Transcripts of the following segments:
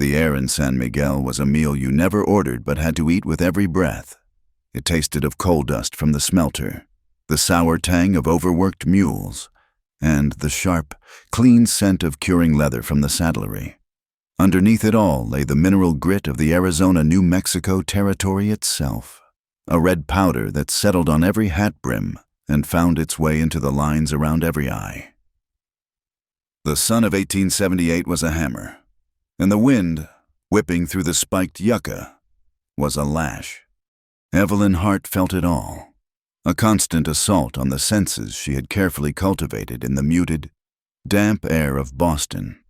The air in San Miguel was a meal you never ordered but had to eat with every breath. It tasted of coal dust from the smelter, the sour tang of overworked mules, and the sharp, clean scent of curing leather from the saddlery. Underneath it all lay the mineral grit of the Arizona-New Mexico territory itself, a red powder that settled on every hat brim and found its way into the lines around every eye. The sun of 1878 was a hammer, and the wind, whipping through the spiked yucca, was a lash. Evelyn Hart felt it all, a constant assault on the senses she had carefully cultivated in the muted, damp air of Boston.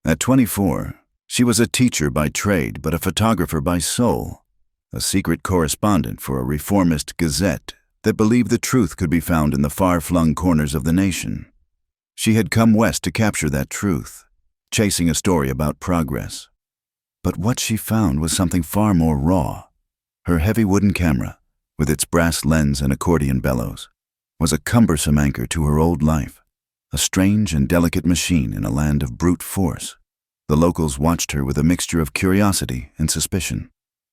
At 24, she was a teacher by trade but a photographer by soul, a secret correspondent for a reformist gazette that believed the truth could be found in the far-flung corners of the nation. She had come west to capture that truth, chasing a story about progress. But what she found was something far more raw. Her heavy wooden camera, with its brass lens and accordion bellows, was a cumbersome anchor to her old life, a strange and delicate machine in a land of brute force. The locals watched her with a mixture of curiosity and suspicion.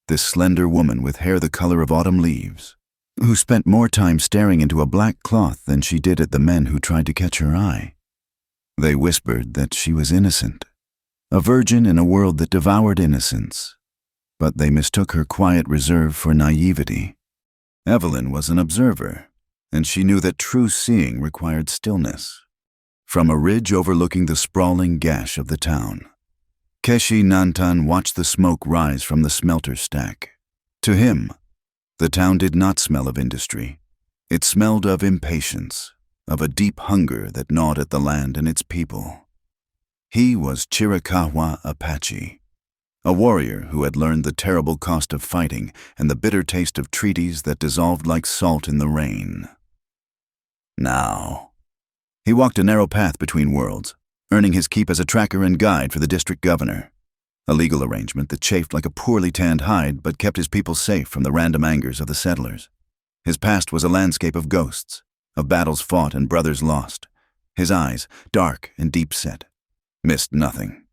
This slender woman with hair the color of autumn leaves, who spent more time staring into a black cloth than she did at the men who tried to catch her eye. They whispered that she was innocent, a virgin in a world that devoured innocence, but they mistook her quiet reserve for naivety. Evelyn was an observer, and she knew that true seeing required stillness. From a ridge overlooking the sprawling gash of the town, Keshi Nantan watched the smoke rise from the smelter stack. To him, the town did not smell of industry. It smelled of impatience, of a deep hunger that gnawed at the land and its people. He was Chiricahua Apache, a warrior who had learned the terrible cost of fighting and the bitter taste of treaties that dissolved like salt in the rain. Now, he walked a narrow path between worlds, earning his keep as a tracker and guide for the district governor, a legal arrangement that chafed like a poorly tanned hide but kept his people safe from the random angers of the settlers. His past was a landscape of ghosts, of battles fought and brothers lost. His eyes, dark and deep-set, missed nothing.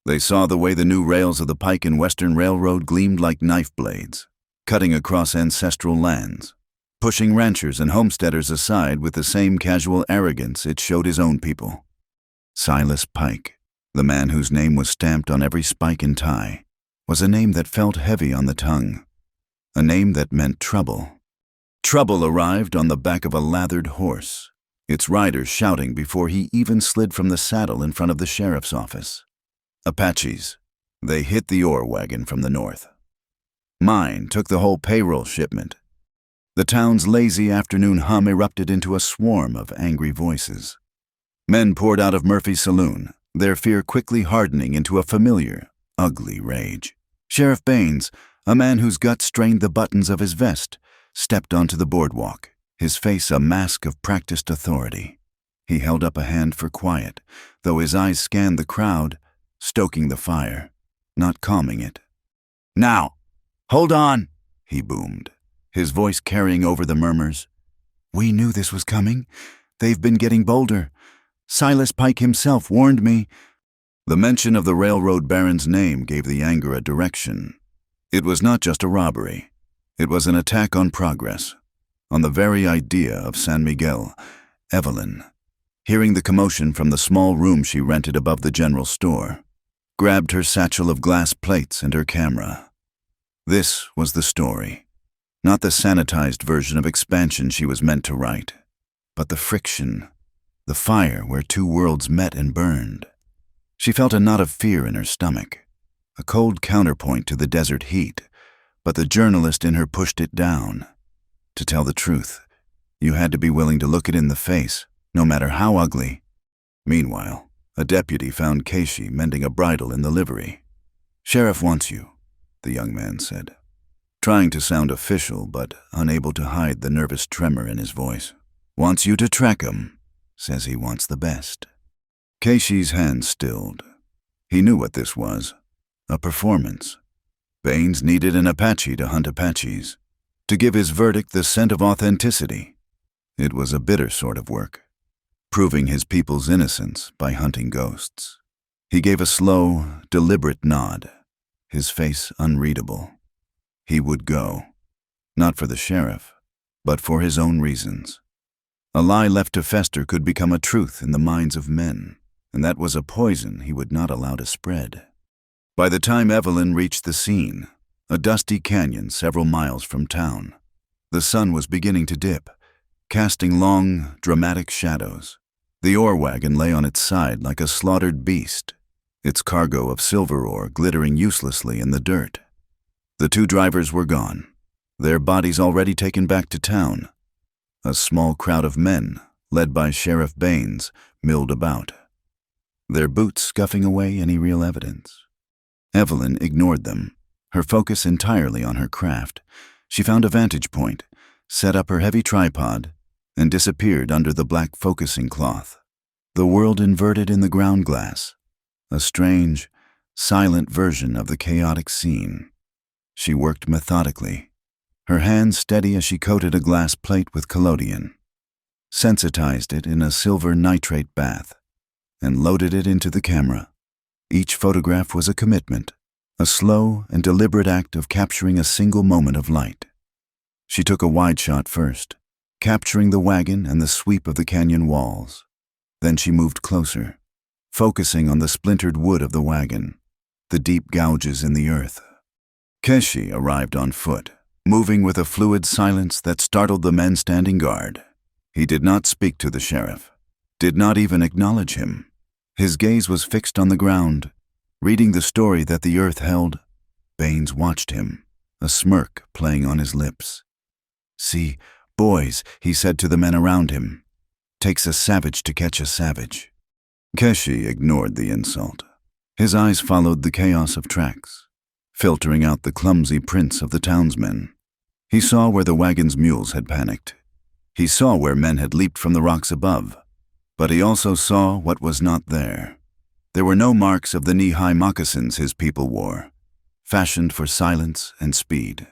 They saw the way the new rails of the Pike and Western Railroad gleamed like knife blades, cutting across ancestral lands, pushing ranchers and homesteaders aside with the same casual arrogance it showed his own people. Silas Pike, the man whose name was stamped on every spike and tie, was a name that felt heavy on the tongue, a name that meant trouble. Trouble arrived on the back of a lathered horse, its rider shouting before he even slid from the saddle in front of the sheriff's office. Apaches, they hit the ore wagon from the north. Mine took the whole payroll shipment. The town's lazy afternoon hum erupted into a swarm of angry voices. Men poured out of Murphy's saloon, their fear quickly hardening into a familiar, ugly rage. Sheriff Baines, a man whose gut strained the buttons of his vest, stepped onto the boardwalk, his face a mask of practiced authority. He held up a hand for quiet, though his eyes scanned the crowd, stoking the fire, not calming it. "Now, hold on," he boomed, his voice carrying over the murmurs. "We knew this was coming. They've been getting bolder. Silas Pike himself warned me." The mention of the railroad baron's name gave the anger a direction. It was not just a robbery. It was an attack on progress, on the very idea of San Miguel. Evelyn, hearing the commotion from the small room she rented above the general store, grabbed her satchel of glass plates and her camera. This was the story, not the sanitized version of expansion she was meant to write, but the friction, the fire where two worlds met and burned. She felt a knot of fear in her stomach, a cold counterpoint to the desert heat, but the journalist in her pushed it down. To tell the truth, you had to be willing to look it in the face, no matter how ugly. Meanwhile, a deputy found Keshi mending a bridle in the livery. "Sheriff wants you," the young man said, trying to sound official but unable to hide the nervous tremor in his voice. "Wants you to track him. Says he wants the best." Keshi's hand stilled. He knew what this was, a performance. Baines needed an Apache to hunt Apaches, to give his verdict the scent of authenticity. It was a bitter sort of work, proving his people's innocence by hunting ghosts. He gave a slow, deliberate nod, his face unreadable. He would go. Not for the sheriff, but for his own reasons. A lie left to fester could become a truth in the minds of men, and that was a poison he would not allow to spread. By the time Evelyn reached the scene, a dusty canyon several miles from town, the sun was beginning to dip, casting long, dramatic shadows. The ore wagon lay on its side like a slaughtered beast, its cargo of silver ore glittering uselessly in the dirt. The two drivers were gone, their bodies already taken back to town. A small crowd of men, led by Sheriff Baines, milled about, their boots scuffing away any real evidence. Evelyn ignored them, her focus entirely on her craft. She found a vantage point, set up her heavy tripod, and disappeared under the black focusing cloth. The world inverted in the ground glass, a strange, silent version of the chaotic scene. She worked methodically, her hands steady as she coated a glass plate with collodion, sensitized it in a silver nitrate bath, and loaded it into the camera. Each photograph was a commitment, a slow and deliberate act of capturing a single moment of light. She took a wide shot first, capturing the wagon and the sweep of the canyon walls. Then she moved closer, focusing on the splintered wood of the wagon, the deep gouges in the earth. Keshi arrived on foot, moving with a fluid silence that startled the men standing guard. He did not speak to the sheriff, did not even acknowledge him. His gaze was fixed on the ground, reading the story that the earth held. Baines watched him, a smirk playing on his lips. "See, boys," he said to the men around him. "Takes a savage to catch a savage." Keshi ignored the insult. His eyes followed the chaos of tracks, filtering out the clumsy prints of the townsmen. He saw where the wagon's mules had panicked. He saw where men had leaped from the rocks above. But he also saw what was not there. There were no marks of the knee-high moccasins his people wore, fashioned for silence and speed.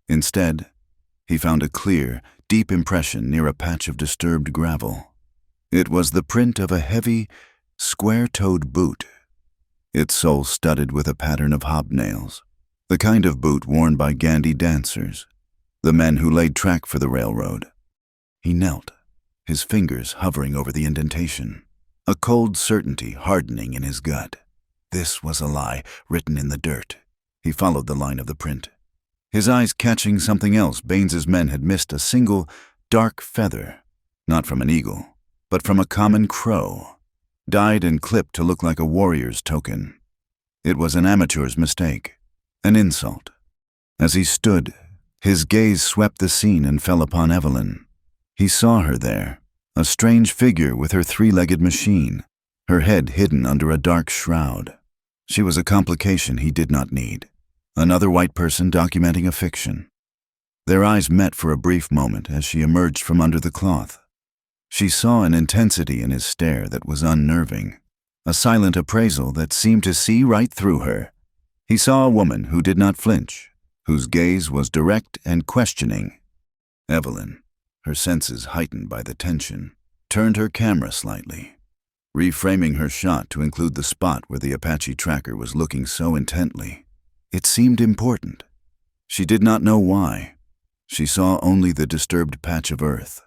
Instead, he found a clear, deep impression near a patch of disturbed gravel. It was the print of a heavy, square-toed boot, its sole studded with a pattern of hobnails, the kind of boot worn by Gandhi dancers, the men who laid track for the railroad. He knelt, his fingers hovering over the indentation, a cold certainty hardening in his gut. This was a lie written in the dirt. He followed the line of the print, his eyes catching something else. Baines's men had missed a single, dark feather, not from an eagle, but from a common crow, dyed and clipped to look like a warrior's token. It was an amateur's mistake, an insult. As he stood, his gaze swept the scene and fell upon Evelyn. He saw her there, a strange figure with her three-legged machine, her head hidden under a dark shroud. She was a complication he did not need, another white person documenting a fiction. Their eyes met for a brief moment as she emerged from under the cloth. She saw an intensity in his stare that was unnerving, a silent appraisal that seemed to see right through her. He saw a woman who did not flinch, whose gaze was direct and questioning. Evelyn, her senses heightened by the tension, turned her camera slightly, reframing her shot to include the spot where the Apache tracker was looking so intently. It seemed important. She did not know why. She saw only the disturbed patch of earth,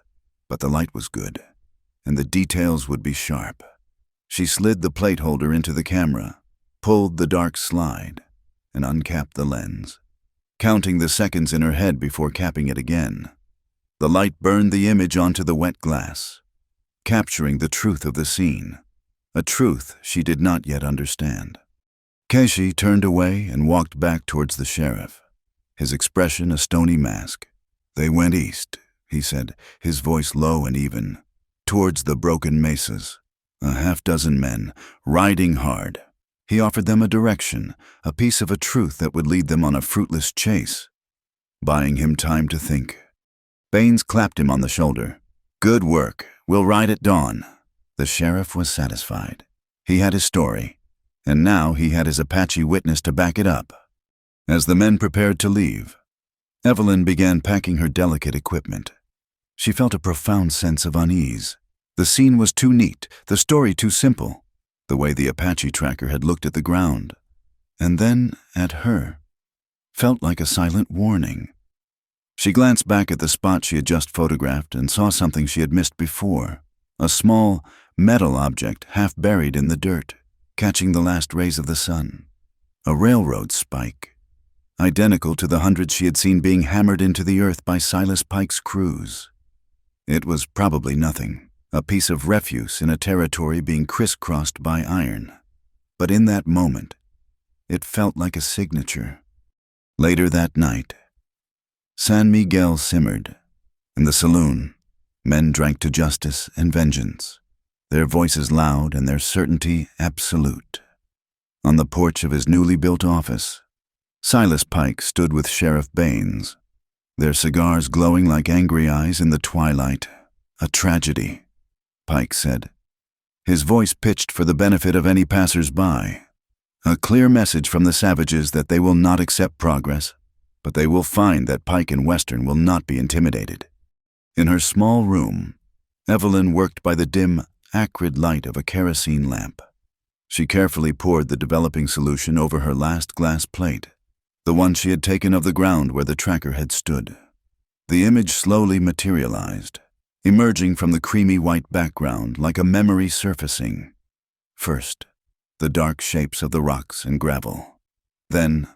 but the light was good, and the details would be sharp. She slid the plate holder into the camera, pulled the dark slide, and uncapped the lens, counting the seconds in her head before capping it again. The light burned the image onto the wet glass, capturing the truth of the scene, a truth she did not yet understand. Keshi turned away and walked back towards the sheriff, his expression a stony mask. "They went east," he said, his voice low and even, "towards the broken mesas. A half-dozen men, riding hard." He offered them a direction, a piece of a truth that would lead them on a fruitless chase, buying him time to think. Baines clapped him on the shoulder. "Good work. We'll ride at dawn." The sheriff was satisfied. He had his story, and now he had his Apache witness to back it up. As the men prepared to leave, Evelyn began packing her delicate equipment. She felt a profound sense of unease. The scene was too neat, the story too simple. The way the Apache tracker had looked at the ground, and then at her, felt like a silent warning. She glanced back at the spot she had just photographed and saw something she had missed before, a small, metal object half buried in the dirt, catching the last rays of the sun. A railroad spike, identical to the hundreds she had seen being hammered into the earth by Silas Pike's crews. It was probably nothing, a piece of refuse in a territory being crisscrossed by iron. But in that moment, it felt like a signature. Later that night, San Miguel simmered. In the saloon, men drank to justice and vengeance, their voices loud and their certainty absolute. On the porch of his newly built office, Silas Pike stood with Sheriff Baines, their cigars glowing like angry eyes in the twilight. A tragedy, Pike said, his voice pitched for the benefit of any passers-by. A clear message from the savages that they will not accept progress, but they will find that Pike and Western will not be intimidated. In her small room, Evelyn worked by the dim, acrid light of a kerosene lamp. She carefully poured the developing solution over her last glass plate, the one she had taken of the ground where the tracker had stood. The image slowly materialized, emerging from the creamy white background like a memory surfacing. First, the dark shapes of the rocks and gravel. Then,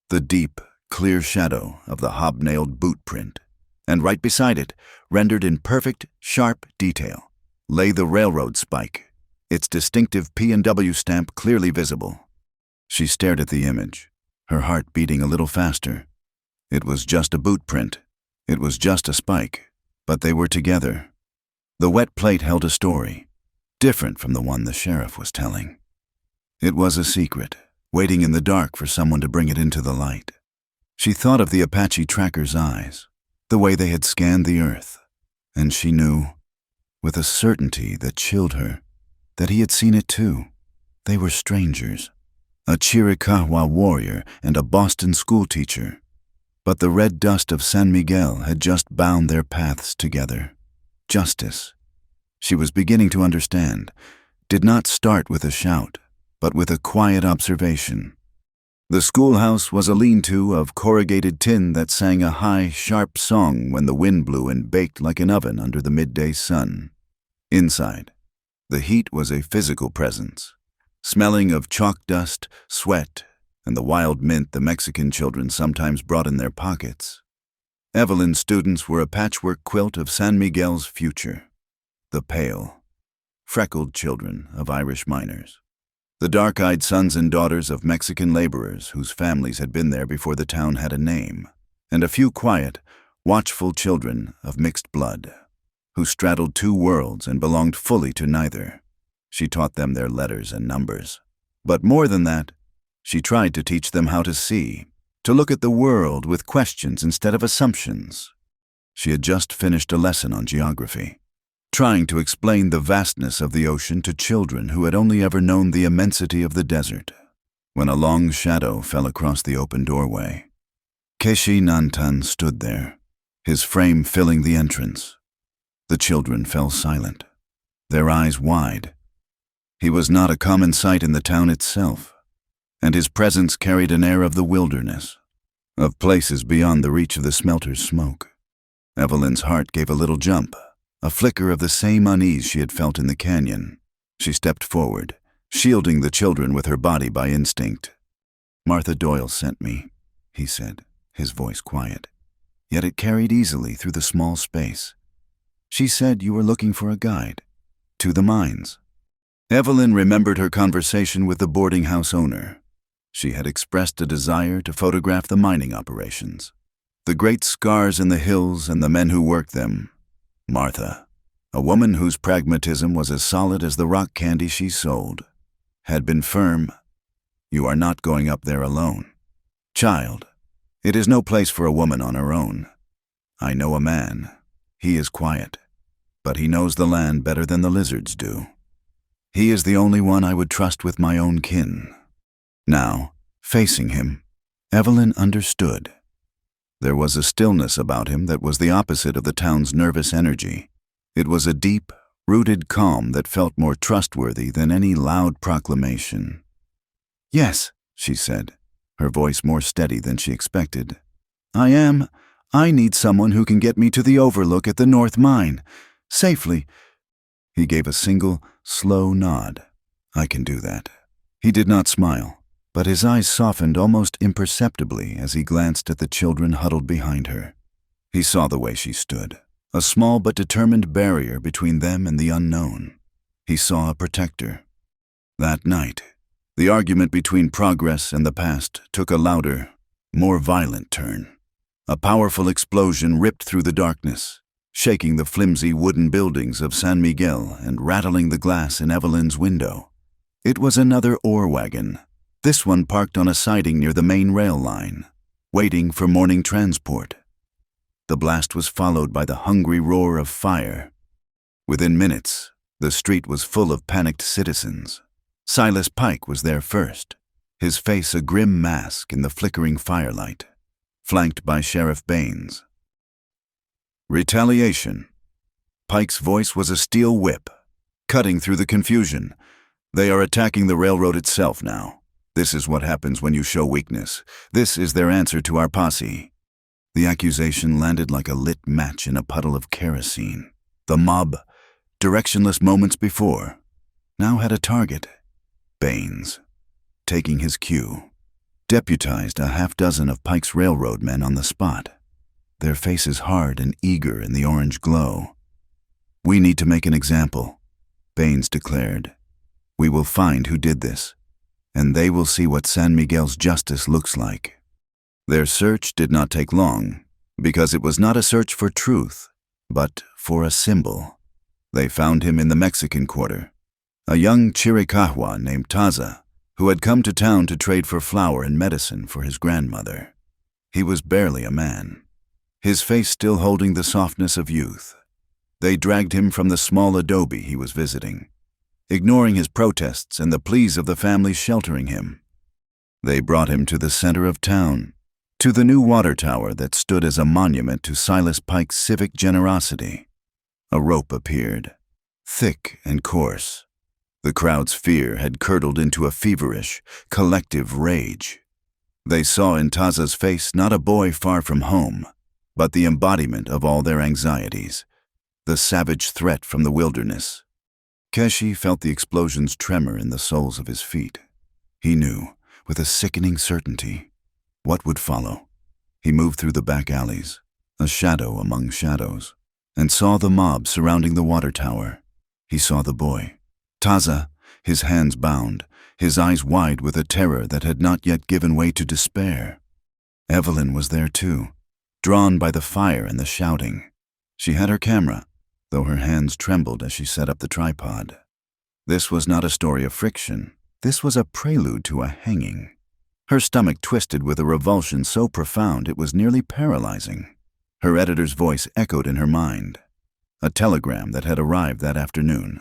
the deep, clear shadow of the hobnailed boot print. And right beside it, rendered in perfect, sharp detail, lay the railroad spike, its distinctive P&W stamp clearly visible. She stared at the image, her heart beating a little faster. It was just a boot print. It was just a spike. But they were together. The wet plate held a story, different from the one the sheriff was telling. It was a secret, waiting in the dark for someone to bring it into the light. She thought of the Apache tracker's eyes, the way they had scanned the earth, and she knew, with a certainty that chilled her, that he had seen it too. They were strangers, a Chiricahua warrior and a Boston schoolteacher. But the red dust of San Miguel had just bound their paths together. Justice, she was beginning to understand, did not start with a shout, but with a quiet observation. The schoolhouse was a lean-to of corrugated tin that sang a high, sharp song when the wind blew and baked like an oven under the midday sun. Inside, the heat was a physical presence, smelling of chalk dust, sweat, and the wild mint the Mexican children sometimes brought in their pockets. Evelyn's students were a patchwork quilt of San Miguel's future. The pale, freckled children of Irish miners. The dark-eyed sons and daughters of Mexican laborers whose families had been there before the town had a name. And a few quiet, watchful children of mixed blood, who straddled two worlds and belonged fully to neither. She taught them their letters and numbers. But more than that, she tried to teach them how to see, to look at the world with questions instead of assumptions. She had just finished a lesson on geography, trying to explain the vastness of the ocean to children who had only ever known the immensity of the desert, when a long shadow fell across the open doorway. Keshi Nantan stood there, his frame filling the entrance. The children fell silent, their eyes wide. He was not a common sight in the town itself, and his presence carried an air of the wilderness, of places beyond the reach of the smelter's smoke. Evelyn's heart gave a little jump, a flicker of the same unease she had felt in the canyon. She stepped forward, shielding the children with her body by instinct. "Martha Doyle sent me," he said, his voice quiet, yet it carried easily through the small space. "She said you were looking for a guide to the mines." Evelyn remembered her conversation with the boarding house owner. She had expressed a desire to photograph the mining operations, the great scars in the hills and the men who worked them. Martha, a woman whose pragmatism was as solid as the rock candy she sold, had been firm. "You are not going up there alone. Child, it is no place for a woman on her own. I know a man. He is quiet, but he knows the land better than the lizards do. He is the only one I would trust with my own kin." Now, facing him, Evelyn understood. There was a stillness about him that was the opposite of the town's nervous energy. It was a deep, rooted calm that felt more trustworthy than any loud proclamation. "Yes," she said, her voice more steady than she expected. I need someone who can get me to the overlook at the North Mine. Safely." He gave a single, slow nod. "I can do that." He did not smile, but his eyes softened almost imperceptibly as he glanced at the children huddled behind her. He saw the way she stood, a small but determined barrier between them and the unknown. He saw a protector. That night, the argument between progress and the past took a louder, more violent turn. A powerful explosion ripped through the darkness, shaking the flimsy wooden buildings of San Miguel and rattling the glass in Evelyn's window. It was another ore wagon, this one parked on a siding near the main rail line, waiting for morning transport. The blast was followed by the hungry roar of fire. Within minutes, the street was full of panicked citizens. Silas Pike was there first, his face a grim mask in the flickering firelight, flanked by Sheriff Baines. Retaliation. Pike's voice was a steel whip, cutting through the confusion. "They are attacking the railroad itself now. This is what happens when you show weakness. This is their answer to our posse." The accusation landed like a lit match in a puddle of kerosene. The mob, directionless moments before, now had a target. Baines, taking his cue, deputized a half-dozen of Pike's railroad men on the spot, their faces hard and eager in the orange glow. "We need to make an example," Baines declared. "We will find who did this, and they will see what San Miguel's justice looks like." Their search did not take long, because it was not a search for truth, but for a symbol. They found him in the Mexican Quarter, a young Chiricahua named Taza, who had come to town to trade for flour and medicine for his grandmother. He was barely a man, his face still holding the softness of youth. They dragged him from the small adobe he was visiting, ignoring his protests and the pleas of the family sheltering him. They brought him to the center of town, to the new water tower that stood as a monument to Silas Pike's civic generosity. A rope appeared, thick and coarse. The crowd's fear had curdled into a feverish, collective rage. They saw in Taza's face not a boy far from home, but the embodiment of all their anxieties, the savage threat from the wilderness. Keshi felt the explosion's tremor in the soles of his feet. He knew, with a sickening certainty, what would follow. He moved through the back alleys, a shadow among shadows, and saw the mob surrounding the water tower. He saw the boy, Taza, his hands bound, his eyes wide with a terror that had not yet given way to despair. Evelyn was there too, drawn by the fire and the shouting. She had her camera, though her hands trembled as she set up the tripod. This was not a story of friction. This was a prelude to a hanging. Her stomach twisted with a revulsion so profound it was nearly paralyzing. Her editor's voice echoed in her mind. A telegram that had arrived that afternoon.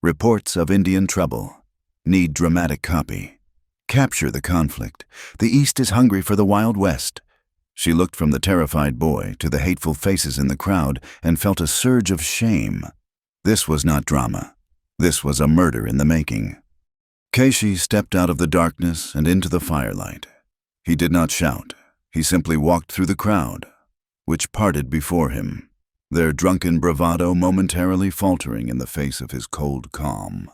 Reports of Indian trouble. Need dramatic copy. Capture the conflict. The East is hungry for the Wild West. She looked from the terrified boy to the hateful faces in the crowd and felt a surge of shame. This was not drama. This was a murder in the making. Keshi stepped out of the darkness and into the firelight. He did not shout. He simply walked through the crowd, which parted before him, their drunken bravado momentarily faltering in the face of his cold calm.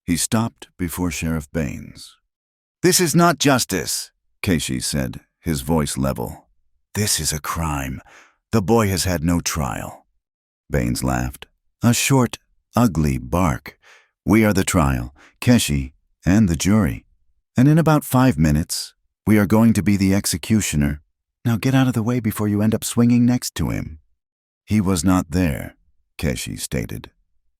He stopped before Sheriff Baines. "This is not justice," Keshi said, his voice level. "This is a crime. The boy has had no trial." Baines laughed. "A short, ugly bark. We are the trial, Keshi, and the jury. And in about 5 minutes, we are going to be the executioner. Now get out of the way before you end up swinging next to him." "He was not there," Keshi stated.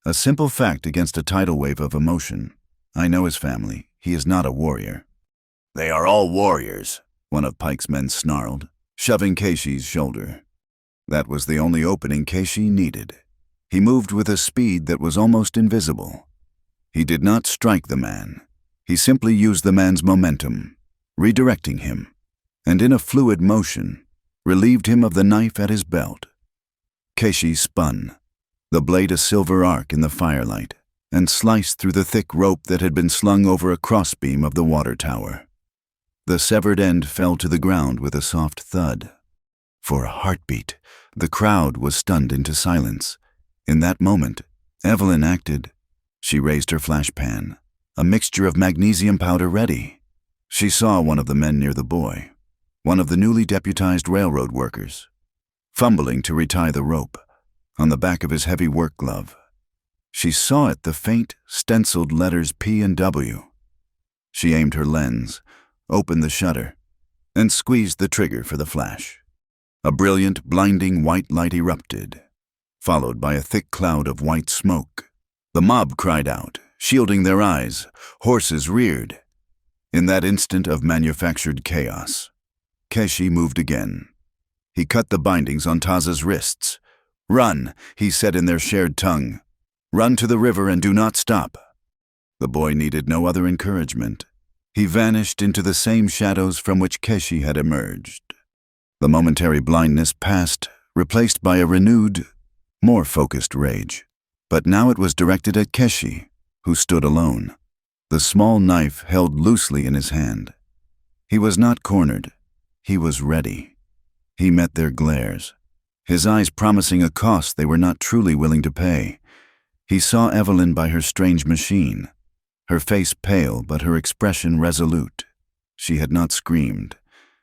"A simple fact against a tidal wave of emotion. I know his family. He is not a warrior." "They are all warriors," one of Pike's men snarled, shoving Keshi's shoulder. That was the only opening Keshi needed. He moved with a speed that was almost invisible. He did not strike the man. He simply used the man's momentum, redirecting him, and in a fluid motion, relieved him of the knife at his belt. Keshi spun. the blade a silver arc in the firelight, and sliced through the thick rope that had been slung over a crossbeam of the water tower. The severed end fell to the ground with a soft thud. For a heartbeat, the crowd was stunned into silence. In that moment, Evelyn acted. She raised her flashpan, a mixture of magnesium powder ready. She saw one of the men near the boy, one of the newly deputized railroad workers, fumbling to retie the rope on the back of his heavy work glove. She saw it, the faint, stenciled letters P and W. She aimed her lens, opened the shutter, and squeezed the trigger for the flash. A brilliant, blinding white light erupted, followed by a thick cloud of white smoke. The mob cried out, shielding their eyes. Horses reared. In that instant of manufactured chaos, Keshi moved again. He cut the bindings on Taza's wrists. "Run," he said in their shared tongue. "Run to the river and do not stop." The boy needed no other encouragement. He vanished into the same shadows from which Keshi had emerged. The momentary blindness passed, replaced by a renewed, more focused rage. But now it was directed at Keshi, who stood alone, the small knife held loosely in his hand. He was not cornered. He was ready. He met their glares, his eyes promising a cost they were not truly willing to pay. He saw Evelyn by her strange machine, her face pale but her expression resolute. She had not screamed.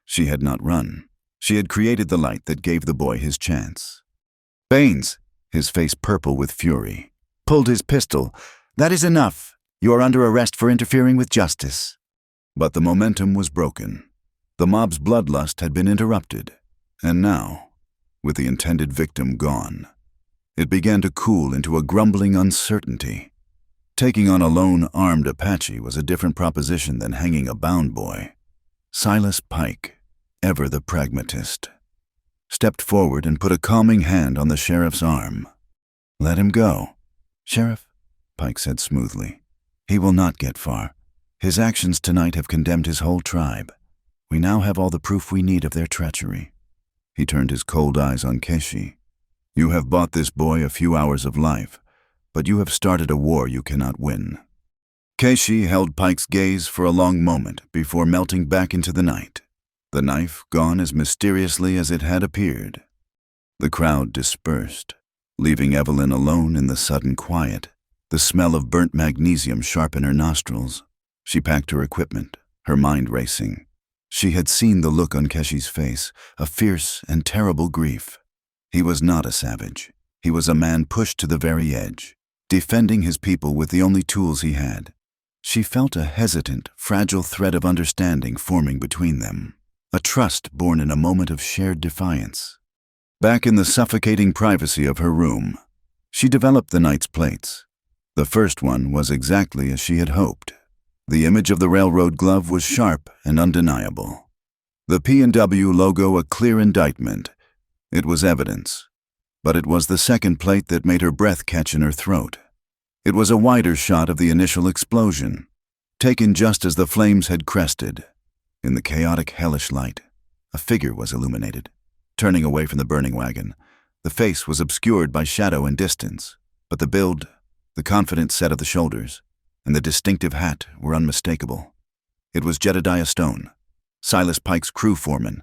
She had not run. She had created the light that gave the boy his chance. Baines, his face purple with fury, pulled his pistol. "That is enough. You are under arrest for interfering with justice." But the momentum was broken. The mob's bloodlust had been interrupted, and now, with the intended victim gone, it began to cool into a grumbling uncertainty. Taking on a lone, armed Apache was a different proposition than hanging a bound boy. Silas Pike, ever the pragmatist, stepped forward and put a calming hand on the sheriff's arm. "Let him go." "Sheriff," Pike said smoothly, "he will not get far. His actions tonight have condemned his whole tribe. We now have all the proof we need of their treachery." He turned his cold eyes on Keshi. "You have bought this boy a few hours of life, but you have started a war you cannot win." Keshi held Pike's gaze for a long moment before melting back into the night, the knife gone as mysteriously as it had appeared. The crowd dispersed, leaving Evelyn alone in the sudden quiet, the smell of burnt magnesium sharp in her nostrils. She packed her equipment, her mind racing. She had seen the look on Keshi's face, a fierce and terrible grief. He was not a savage. He was a man pushed to the very edge, defending his people with the only tools he had. She felt a hesitant, fragile thread of understanding forming between them, a trust born in a moment of shared defiance. Back in the suffocating privacy of her room, she developed the night's plates. The first one was exactly as she had hoped. The image of the railroad glove was sharp and undeniable. The P&W logo a clear indictment. It was evidence. But it was the second plate that made her breath catch in her throat. It was a wider shot of the initial explosion, taken just as the flames had crested. In the chaotic, hellish light, a figure was illuminated, turning away from the burning wagon. The face was obscured by shadow and distance, but the build, the confident set of the shoulders, and the distinctive hat were unmistakable. It was Jedediah Stone, Silas Pike's crew foreman,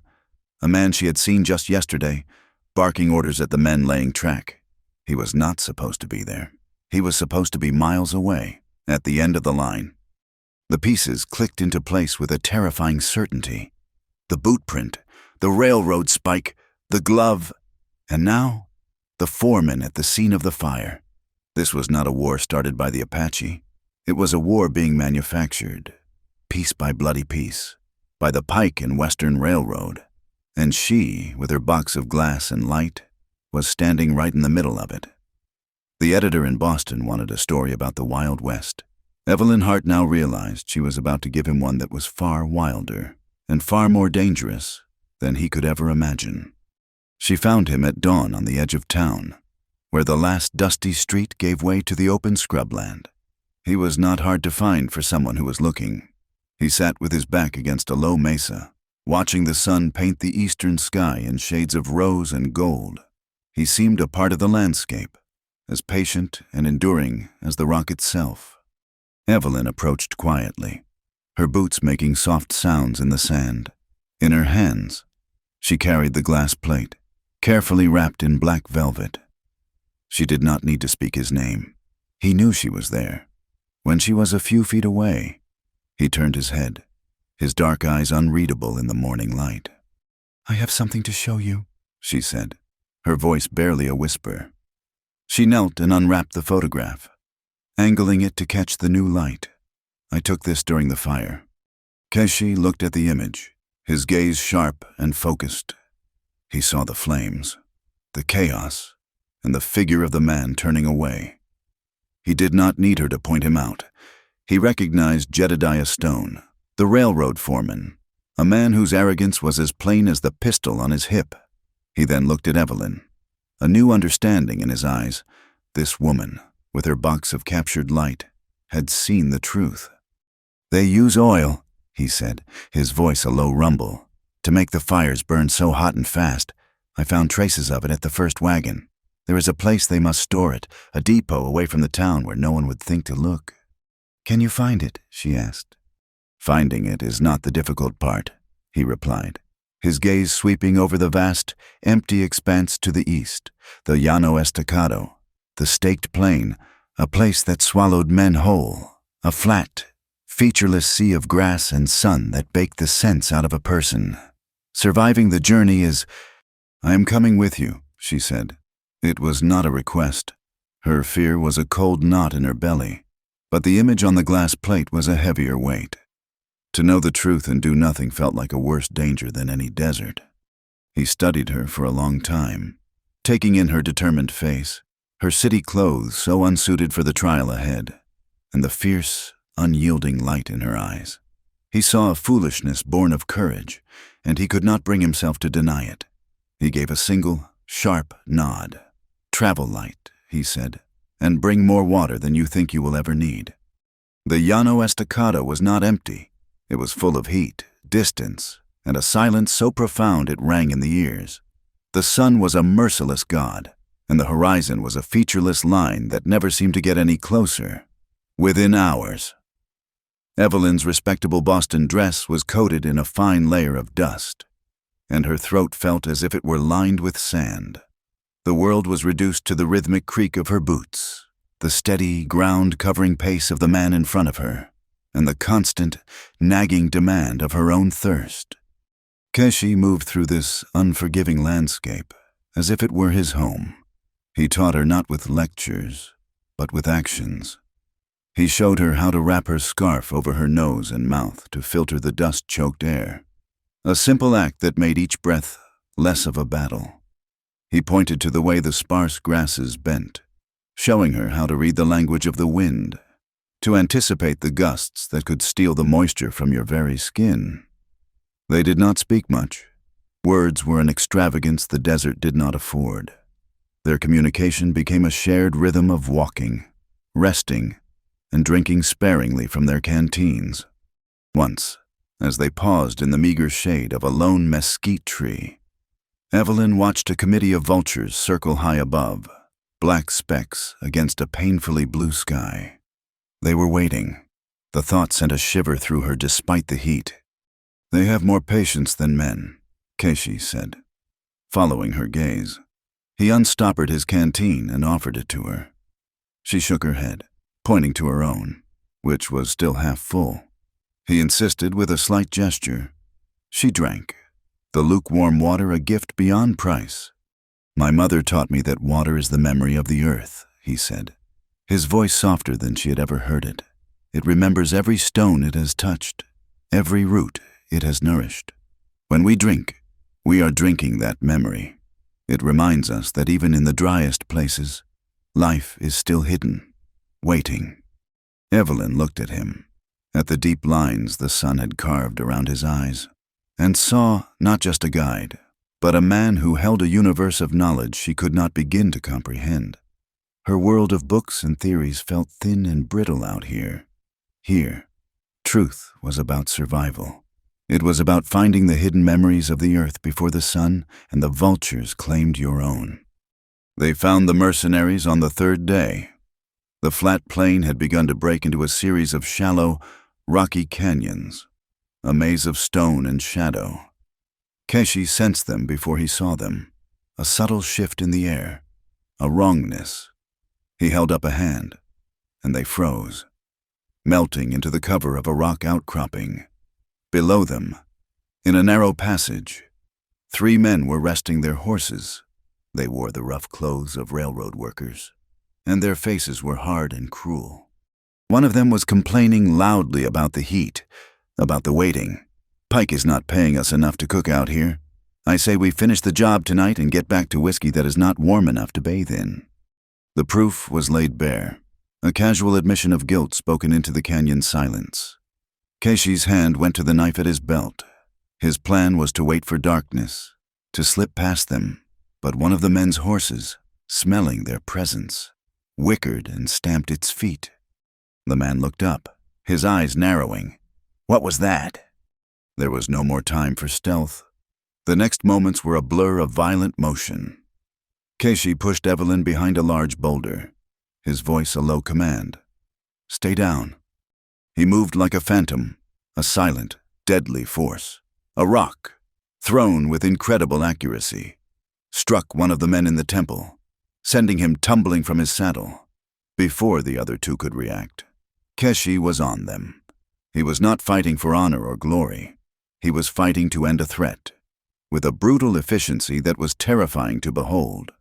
a man she had seen just yesterday, barking orders at the men laying track. He was not supposed to be there. He was supposed to be miles away, at the end of the line. The pieces clicked into place with a terrifying certainty. The boot print, the railroad spike, the glove, and now, the foreman at the scene of the fire. This was not a war started by the Apache. It was a war being manufactured, piece by bloody piece, by the Pike and Western Railroad. And she, with her box of glass and light, was standing right in the middle of it. The editor in Boston wanted a story about the Wild West. Evelyn Hart now realized she was about to give him one that was far wilder and far more dangerous than he could ever imagine. She found him at dawn on the edge of town, where the last dusty street gave way to the open scrubland. He was not hard to find for someone who was looking. He sat with his back against a low mesa, watching the sun paint the eastern sky in shades of rose and gold. He seemed a part of the landscape, as patient and enduring as the rock itself. Evelyn approached quietly, her boots making soft sounds in the sand. In her hands, she carried the glass plate, carefully wrapped in black velvet. She did not need to speak his name. He knew she was there. When she was a few feet away, he turned his head, his dark eyes unreadable in the morning light. "I have something to show you," she said, her voice barely a whisper. She knelt and unwrapped the photograph, angling it to catch the new light. "I took this during the fire." Keshi looked at the image, his gaze sharp and focused. He saw the flames, the chaos, and the figure of the man turning away. He did not need her to point him out. He recognized Jedediah Stone, the railroad foreman, a man whose arrogance was as plain as the pistol on his hip. He then looked at Evelyn, a new understanding in his eyes. This woman, with her box of captured light, had seen the truth. "They use oil," he said, his voice a low rumble, "to make the fires burn so hot and fast. I found traces of it at the first wagon. There is a place they must store it, a depot away from the town where no one would think to look." "Can you find it?" she asked. "Finding it is not the difficult part," he replied, his gaze sweeping over the vast, empty expanse to the east, the Llano Estacado, the staked plain, a place that swallowed men whole, a flat, featureless sea of grass and sun that baked the sense out of a person. "Surviving the journey is—" "I am coming with you," she said. It was not a request. Her fear was a cold knot in her belly, but the image on the glass plate was a heavier weight. To know the truth and do nothing felt like a worse danger than any desert. He studied her for a long time, taking in her determined face, her city clothes so unsuited for the trial ahead, and the fierce, unyielding light in her eyes. He saw a foolishness born of courage, and he could not bring himself to deny it. He gave a single, sharp nod. "Travel light," he said, "and bring more water than you think you will ever need." The Llano Estacado was not empty. It was full of heat, distance, and a silence so profound it rang in the ears. The sun was a merciless god, and the horizon was a featureless line that never seemed to get any closer. Within hours, Evelyn's respectable Boston dress was coated in a fine layer of dust, and her throat felt as if it were lined with sand. The world was reduced to the rhythmic creak of her boots, the steady, ground-covering pace of the man in front of her, and the constant, nagging demand of her own thirst. Keshi moved through this unforgiving landscape as if it were his home. He taught her not with lectures, but with actions. He showed her how to wrap her scarf over her nose and mouth to filter the dust-choked air, a simple act that made each breath less of a battle. He pointed to the way the sparse grasses bent, showing her how to read the language of the wind, to anticipate the gusts that could steal the moisture from your very skin. They did not speak much. Words were an extravagance the desert did not afford. Their communication became a shared rhythm of walking, resting, and drinking sparingly from their canteens. Once, as they paused in the meager shade of a lone mesquite tree, Evelyn watched a committee of vultures circle high above, black specks against a painfully blue sky. They were waiting. The thought sent a shiver through her despite the heat. "They have more patience than men," Keshi said, following her gaze. He unstoppered his canteen and offered it to her. She shook her head, pointing to her own, which was still half full. He insisted with a slight gesture. She drank, the lukewarm water a gift beyond price. "My mother taught me that water is the memory of the earth," he said, his voice softer than she had ever heard it. "It remembers every stone it has touched, every root it has nourished. When we drink, we are drinking that memory. It reminds us that even in the driest places, life is still hidden, waiting." Evelyn looked at him, at the deep lines the sun had carved around his eyes, and saw not just a guide, but a man who held a universe of knowledge she could not begin to comprehend. Her world of books and theories felt thin and brittle out here. Here, truth was about survival. It was about finding the hidden memories of the earth before the sun and the vultures claimed your own. They found the mercenaries on the third day. The flat plain had begun to break into a series of shallow, rocky canyons, a maze of stone and shadow. Keshi sensed them before he saw them, a subtle shift in the air, a wrongness. He held up a hand, and they froze, melting into the cover of a rock outcropping. Below them, in a narrow passage, 3 men were resting their horses. They wore the rough clothes of railroad workers, and their faces were hard and cruel. One of them was complaining loudly about the heat, about the waiting. "Pike is not paying us enough to cook out here. I say we finish the job tonight and get back to whiskey that is not warm enough to bathe in." The proof was laid bare, a casual admission of guilt spoken into the canyon silence. Keishi's hand went to the knife at his belt. His plan was to wait for darkness, to slip past them, but one of the men's horses, smelling their presence, whickered and stamped its feet. The man looked up, his eyes narrowing. "What was that?" There was no more time for stealth. The next moments were a blur of violent motion. Keishi pushed Evelyn behind a large boulder, his voice a low command. "Stay down." He moved like a phantom, a silent, deadly force. A rock, thrown with incredible accuracy, struck one of the men in the temple, sending him tumbling from his saddle. Before the other 2 could react, Keshi was on them. He was not fighting for honor or glory. He was fighting to end a threat, with a brutal efficiency that was terrifying to behold.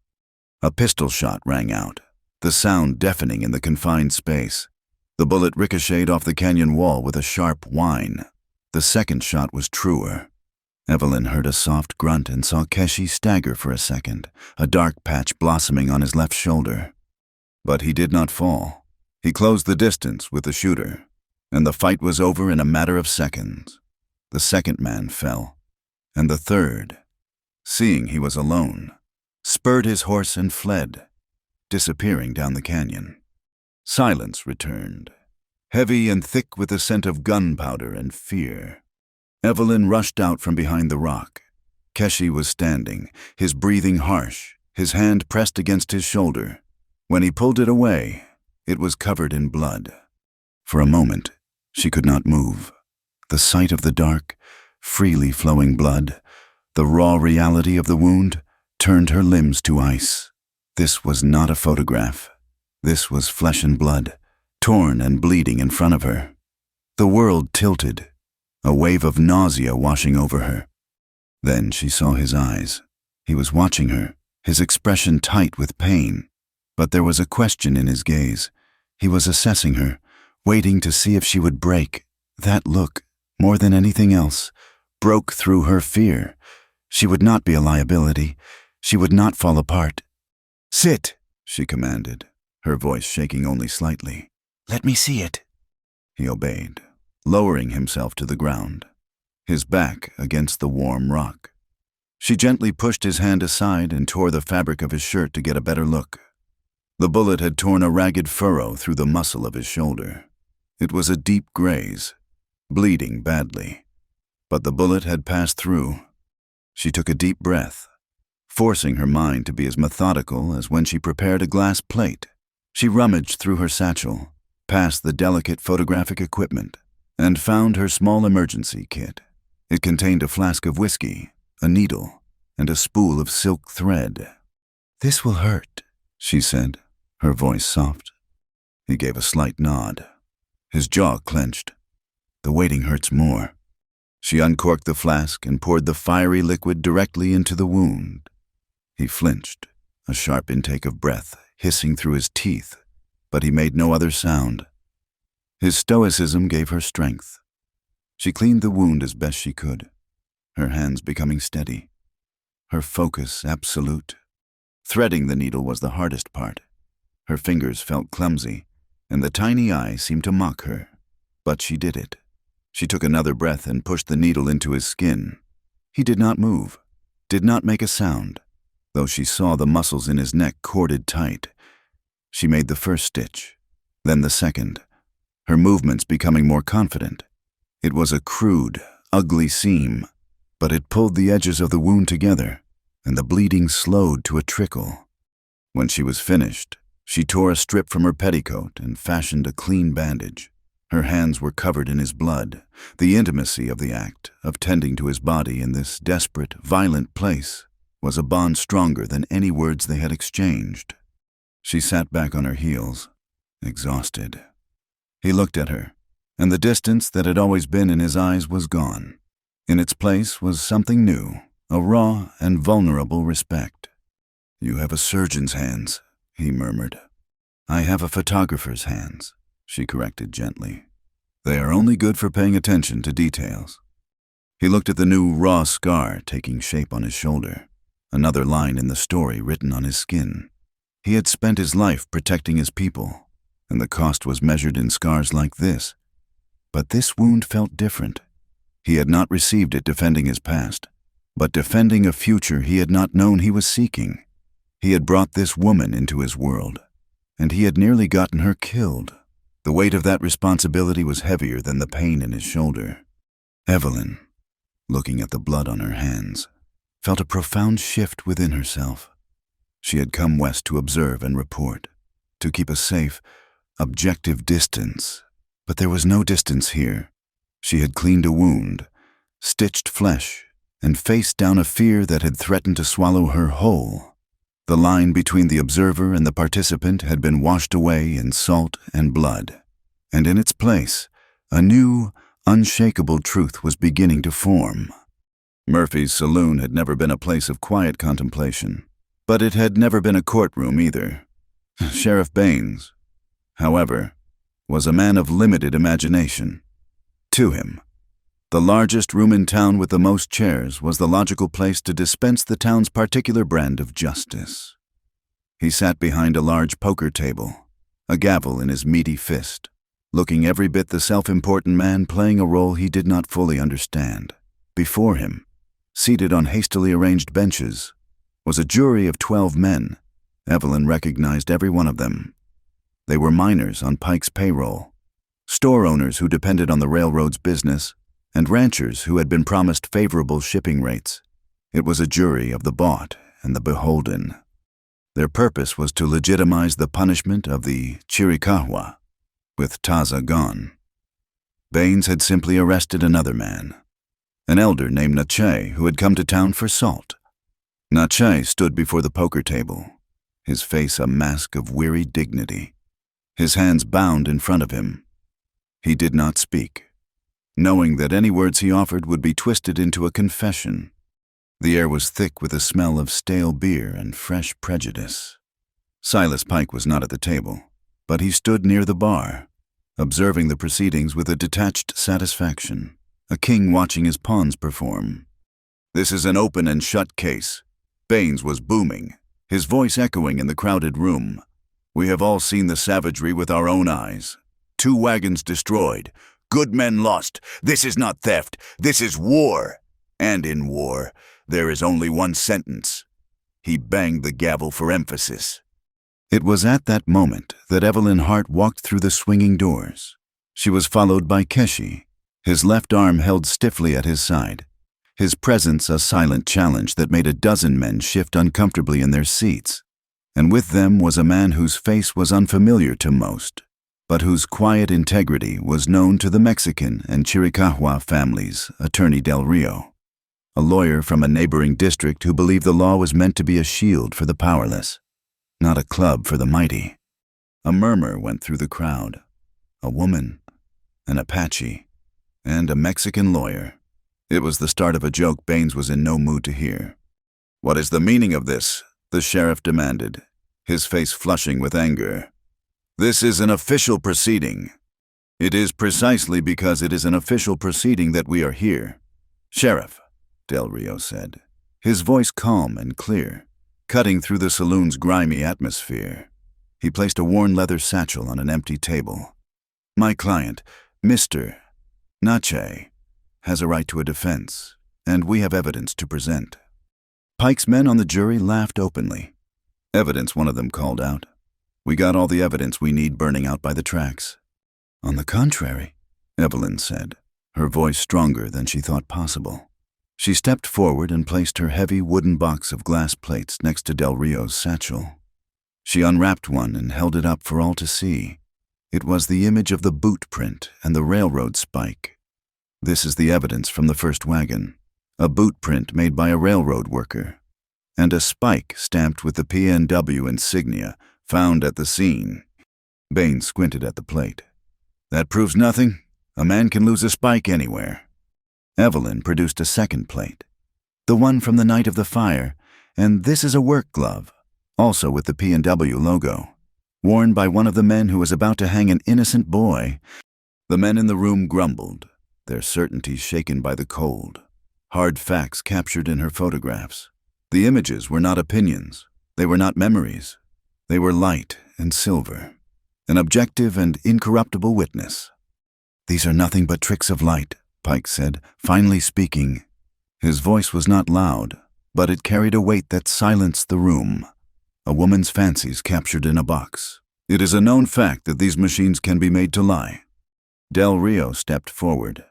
A pistol shot rang out, the sound deafening in the confined space. The bullet ricocheted off the canyon wall with a sharp whine. The second shot was truer. Evelyn heard a soft grunt and saw Keshi stagger for a second, a dark patch blossoming on his left shoulder. But he did not fall. He closed the distance with the shooter, and the fight was over in a matter of seconds. The second man fell, and the third, seeing he was alone, spurred his horse and fled, disappearing down the canyon. Silence returned, heavy and thick with the scent of gunpowder and fear. Evelyn rushed out from behind the rock. Keshi was standing, his breathing harsh, his hand pressed against his shoulder. When he pulled it away, it was covered in blood. For a moment, she could not move. The sight of the dark, freely flowing blood, the raw reality of the wound, turned her limbs to ice. This was not a photograph. This was flesh and blood, torn and bleeding in front of her. The world tilted, a wave of nausea washing over her. Then she saw his eyes. He was watching her, his expression tight with pain. But there was a question in his gaze. He was assessing her, waiting to see if she would break. That look, more than anything else, broke through her fear. She would not be a liability. She would not fall apart. "Sit," she commanded, her voice shaking only slightly. "Let me see it." He obeyed, lowering himself to the ground, his back against the warm rock. She gently pushed his hand aside and tore the fabric of his shirt to get a better look. The bullet had torn a ragged furrow through the muscle of his shoulder. It was a deep graze, bleeding badly, but the bullet had passed through. She took a deep breath, forcing her mind to be as methodical as when she prepared a glass plate. She rummaged through her satchel, past the delicate photographic equipment, and found her small emergency kit. It contained a flask of whiskey, a needle, and a spool of silk thread. "This will hurt," she said, her voice soft. He gave a slight nod. His jaw clenched. "The waiting hurts more." She uncorked the flask and poured the fiery liquid directly into the wound. He flinched, a sharp intake of breath hissing through his teeth, but he made no other sound. His stoicism gave her strength. She cleaned the wound as best she could, her hands becoming steady, her focus absolute. Threading the needle was the hardest part. Her fingers felt clumsy, and the tiny eye seemed to mock her. But she did it. She took another breath and pushed the needle into his skin. He did not move, did not make a sound, though she saw the muscles in his neck corded tight. She made the first stitch, then the second, her movements becoming more confident. It was a crude, ugly seam, but it pulled the edges of the wound together, and the bleeding slowed to a trickle. When she was finished, she tore a strip from her petticoat and fashioned a clean bandage. Her hands were covered in his blood. The intimacy of the act, of tending to his body in this desperate, violent place, was a bond stronger than any words they had exchanged. She sat back on her heels, exhausted. He looked at her, and the distance that had always been in his eyes was gone. In its place was something new, a raw and vulnerable respect. "You have a surgeon's hands," he murmured. "I have a photographer's hands," she corrected gently. "They are only good for paying attention to details." He looked at the new raw scar taking shape on his shoulder, another line in the story written on his skin. He had spent his life protecting his people, and the cost was measured in scars like this. But this wound felt different. He had not received it defending his past, but defending a future he had not known he was seeking. He had brought this woman into his world, and he had nearly gotten her killed. The weight of that responsibility was heavier than the pain in his shoulder. Evelyn, looking at the blood on her hands, felt a profound shift within herself. She had come west to observe and report, to keep a safe, objective distance. But there was no distance here. She had cleaned a wound, stitched flesh, and faced down a fear that had threatened to swallow her whole. The line between the observer and the participant had been washed away in salt and blood, and in its place, a new, unshakable truth was beginning to form. Murphy's saloon had never been a place of quiet contemplation, but it had never been a courtroom either. Sheriff Baines, however, was a man of limited imagination. To him, the largest room in town with the most chairs was the logical place to dispense the town's particular brand of justice. He sat behind a large poker table, a gavel in his meaty fist, looking every bit the self-important man playing a role he did not fully understand. Before him, seated on hastily arranged benches, was a jury of 12 men. Evelyn recognized every one of them. They were miners on Pike's payroll, store owners who depended on the railroad's business, and ranchers who had been promised favorable shipping rates. It was a jury of the bought and the beholden. Their purpose was to legitimize the punishment of the Chiricahua, with Taza gone. Baines had simply arrested another man, an elder named Nache who had come to town for salt. Nache stood before the poker table, his face a mask of weary dignity, his hands bound in front of him. He did not speak, knowing that any words he offered would be twisted into a confession. The air was thick with the smell of stale beer and fresh prejudice. Silas Pike was not at the table, but he stood near the bar, observing the proceedings with a detached satisfaction, a king watching his pawns perform. "This is an open and shut case." Baines was booming, his voice echoing in the crowded room. "We have all seen the savagery with our own eyes. 2 wagons destroyed. Good men lost. This is not theft. This is war. And in war, there is only one sentence." He banged the gavel for emphasis. It was at that moment that Evelyn Hart walked through the swinging doors. She was followed by Keshi, his left arm held stiffly at his side, his presence a silent challenge that made a dozen men shift uncomfortably in their seats. And with them was a man whose face was unfamiliar to most, but whose quiet integrity was known to the Mexican and Chiricahua families, Attorney Del Rio, a lawyer from a neighboring district who believed the law was meant to be a shield for the powerless, not a club for the mighty. A murmur went through the crowd. A woman, an Apache, and a Mexican lawyer. It was the start of a joke Baines was in no mood to hear. "What is the meaning of this?" the sheriff demanded, his face flushing with anger. "This is an official proceeding." "It is precisely because it is an official proceeding that we are here, Sheriff," Del Rio said, his voice calm and clear, cutting through the saloon's grimy atmosphere. He placed a worn leather satchel on an empty table. "My client, Mr. Nache, has a right to a defense, and we have evidence to present." Pike's men on the jury laughed openly. "Evidence," one of them called out. "We got all the evidence we need burning out by the tracks." "On the contrary," Evelyn said, her voice stronger than she thought possible. She stepped forward and placed her heavy wooden box of glass plates next to Del Rio's satchel. She unwrapped one and held it up for all to see. It was the image of the boot print and the railroad spike. This is the evidence from the first wagon. A boot print made by a railroad worker, and a spike stamped with the PNW insignia found at the scene. Bain squinted at the plate. That proves nothing. A man can lose a spike anywhere. Evelyn produced a second plate, the one from the night of the fire, and this is a work glove, also with the PNW logo, worn by one of the men who was about to hang an innocent boy. The men in the room grumbled, their certainty shaken by the cold. Hard facts captured in her photographs. The images were not opinions. They were not memories. They were light and silver, an objective and incorruptible witness. These are nothing but tricks of light, Pike said, finally speaking. His voice was not loud, but it carried a weight that silenced the room. A woman's fancies captured in a box. It is a known fact that these machines can be made to lie. Del Rio stepped forward.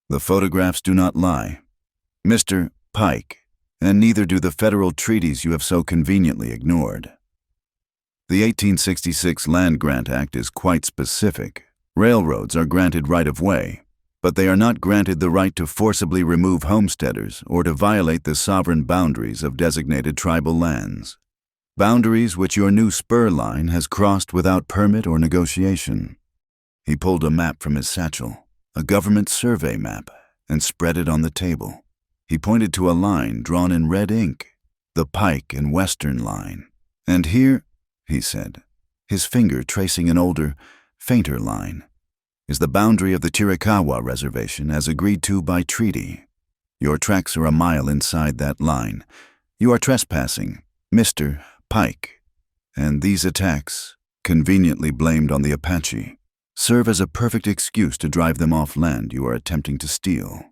The photographs do not lie, Mr. Pike, and neither do the federal treaties you have so conveniently ignored. The 1866 Land Grant Act is quite specific. Railroads are granted right-of-way, but they are not granted the right to forcibly remove homesteaders or to violate the sovereign boundaries of designated tribal lands. Boundaries which your new spur line has crossed without permit or negotiation. He pulled a map from his satchel, a government survey map, and spread it on the table. He pointed to a line drawn in red ink, the Pike and Western line. And here, he said, his finger tracing an older, fainter line, is the boundary of the Chiricahua Reservation as agreed to by treaty. Your tracks are a mile inside that line. You are trespassing, Mr. Pike, and these attacks, conveniently blamed on the Apache, serve as a perfect excuse to drive them off land you are attempting to steal.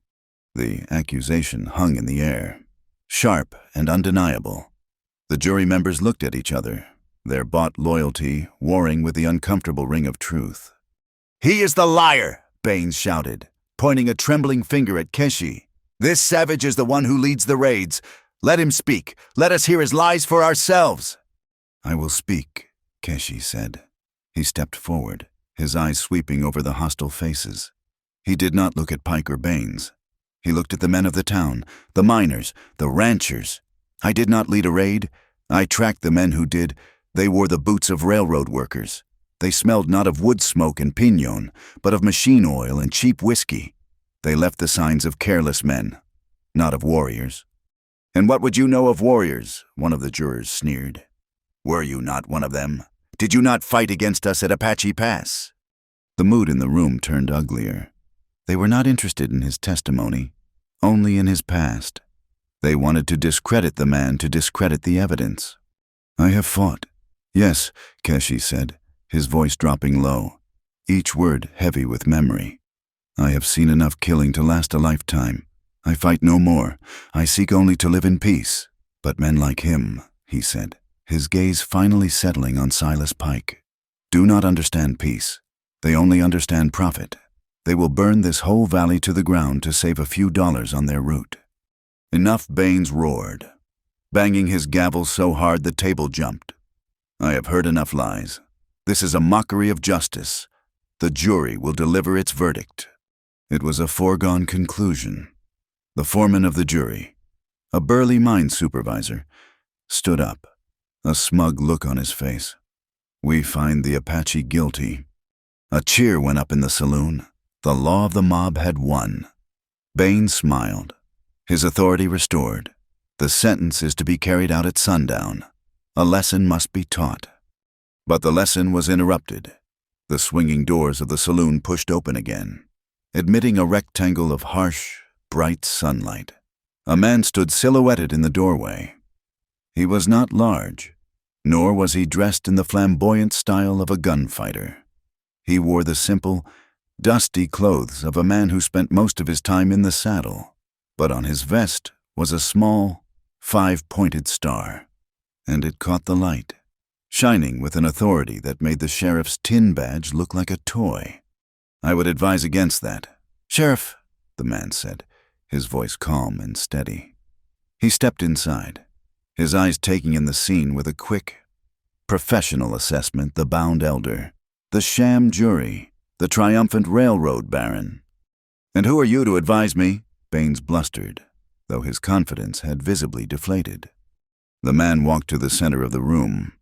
The accusation hung in the air, sharp and undeniable. The jury members looked at each other, their bought loyalty warring with the uncomfortable ring of truth. "He is the liar!" Baines shouted, pointing a trembling finger at Keshi. "This savage is the one who leads the raids. Let him speak. Let us hear his lies for ourselves." "I will speak," Keshi said. He stepped forward, his eyes sweeping over the hostile faces. He did not look at Pike or Baines. He looked at the men of the town, the miners, the ranchers. "I did not lead a raid. I tracked the men who did. They wore the boots of railroad workers. They smelled not of wood smoke and pinon, but of machine oil and cheap whiskey. They left the signs of careless men, not of warriors." "And what would you know of warriors?" one of the jurors sneered. "Were you not one of them? Did you not fight against us at Apache Pass?" The mood in the room turned uglier. They were not interested in his testimony, only in his past. They wanted to discredit the man to discredit the evidence. "I have fought." "Yes," Keshi said, his voice dropping low, each word heavy with memory. "I have seen enough killing to last a lifetime. I fight no more. I seek only to live in peace. But men like him," he said, his gaze finally settling on Silas Pike, "do not understand peace. They only understand profit. They will burn this whole valley to the ground to save a few dollars on their route." "Enough," Baines roared, banging his gavel so hard the table jumped. "I have heard enough lies. This is a mockery of justice. The jury will deliver its verdict." It was a foregone conclusion. The foreman of the jury, a burly mine supervisor, stood up, a smug look on his face. "We find the Apache guilty." A cheer went up in the saloon. The law of the mob had won. Baines smiled, his authority restored. The sentence is to be carried out at sundown. A lesson must be taught. But the lesson was interrupted. The swinging doors of the saloon pushed open again, admitting a rectangle of harsh, bright sunlight. A man stood silhouetted in the doorway. He was not large, nor was he dressed in the flamboyant style of a gunfighter. He wore the simple, dusty clothes of a man who spent most of his time in the saddle, but on his vest was a small, five-pointed star, and it caught the light, shining with an authority that made the sheriff's tin badge look like a toy. "I would advise against that." "Sheriff," the man said, his voice calm and steady. He stepped inside, his eyes taking in the scene with a quick, professional assessment, the bound elder, the sham jury, the triumphant railroad baron. "And who are you to advise me?" Baines blustered, though his confidence had visibly deflated. The man walked to the center of the room.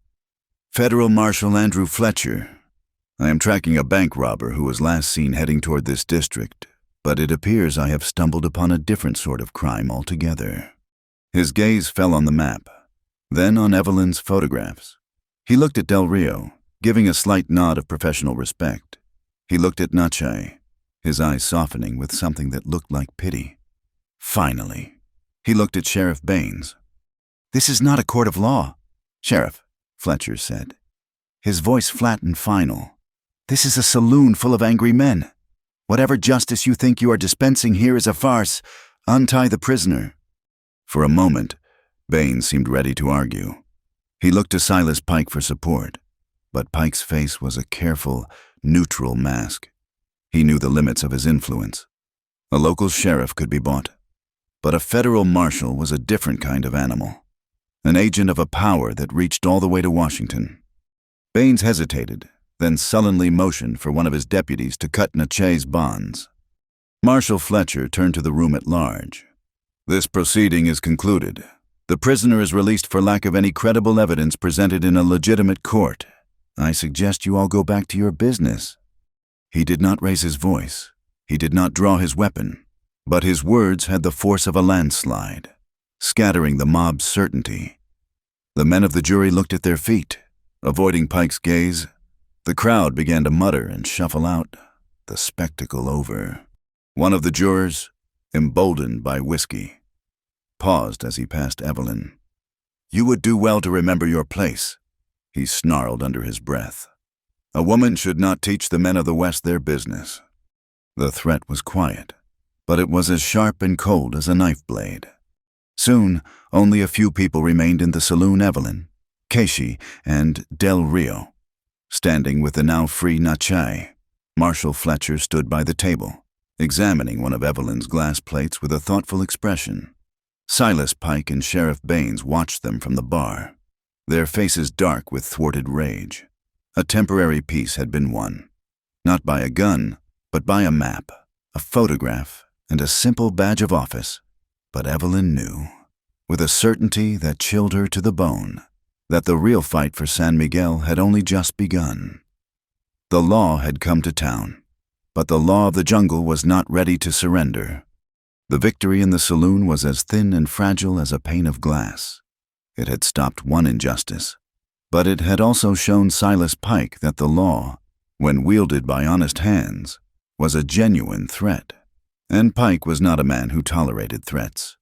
"Federal Marshal Andrew Fletcher. I am tracking a bank robber who was last seen heading toward this district, but it appears I have stumbled upon a different sort of crime altogether." His gaze fell on the map, then on Evelyn's photographs. He looked at Del Rio, giving a slight nod of professional respect. He looked at Nache, his eyes softening with something that looked like pity. Finally, he looked at Sheriff Baines. "This is not a court of law, Sheriff," Fletcher said, his voice flat and final. "This is a saloon full of angry men. Whatever justice you think you are dispensing here is a farce. Untie the prisoner." For a moment, Baines seemed ready to argue. He looked to Silas Pike for support, but Pike's face was a careful, neutral mask. He knew the limits of his influence. A local sheriff could be bought, but a federal marshal was a different kind of animal, an agent of a power that reached all the way to Washington. Baines hesitated, then sullenly motioned for one of his deputies to cut Nache's bonds. Marshal Fletcher turned to the room at large. "This proceeding is concluded. The prisoner is released for lack of any credible evidence presented in a legitimate court. I suggest you all go back to your business." He did not raise his voice. He did not draw his weapon, but his words had the force of a landslide, scattering the mob's certainty. The men of the jury looked at their feet, avoiding Pike's gaze. The crowd began to mutter and shuffle out, the spectacle over. One of the jurors, emboldened by whiskey, paused as he passed Evelyn. "You would do well to remember your place," he snarled under his breath. "A woman should not teach the men of the West their business." The threat was quiet, but it was as sharp and cold as a knife blade. Soon, only a few people remained in the saloon: Evelyn, Casey, and Del Rio. Standing with the now free Nache, Marshal Fletcher stood by the table, examining one of Evelyn's glass plates with a thoughtful expression. Silas Pike and Sheriff Baines watched them from the bar, their faces dark with thwarted rage. A temporary peace had been won, not by a gun, but by a map, a photograph, and a simple badge of office. But Evelyn knew, with a certainty that chilled her to the bone, that the real fight for San Miguel had only just begun. The law had come to town, but the law of the jungle was not ready to surrender. The victory in the saloon was as thin and fragile as a pane of glass. It had stopped one injustice, but it had also shown Silas Pike that the law, when wielded by honest hands, was a genuine threat. And Pike was not a man who tolerated threats.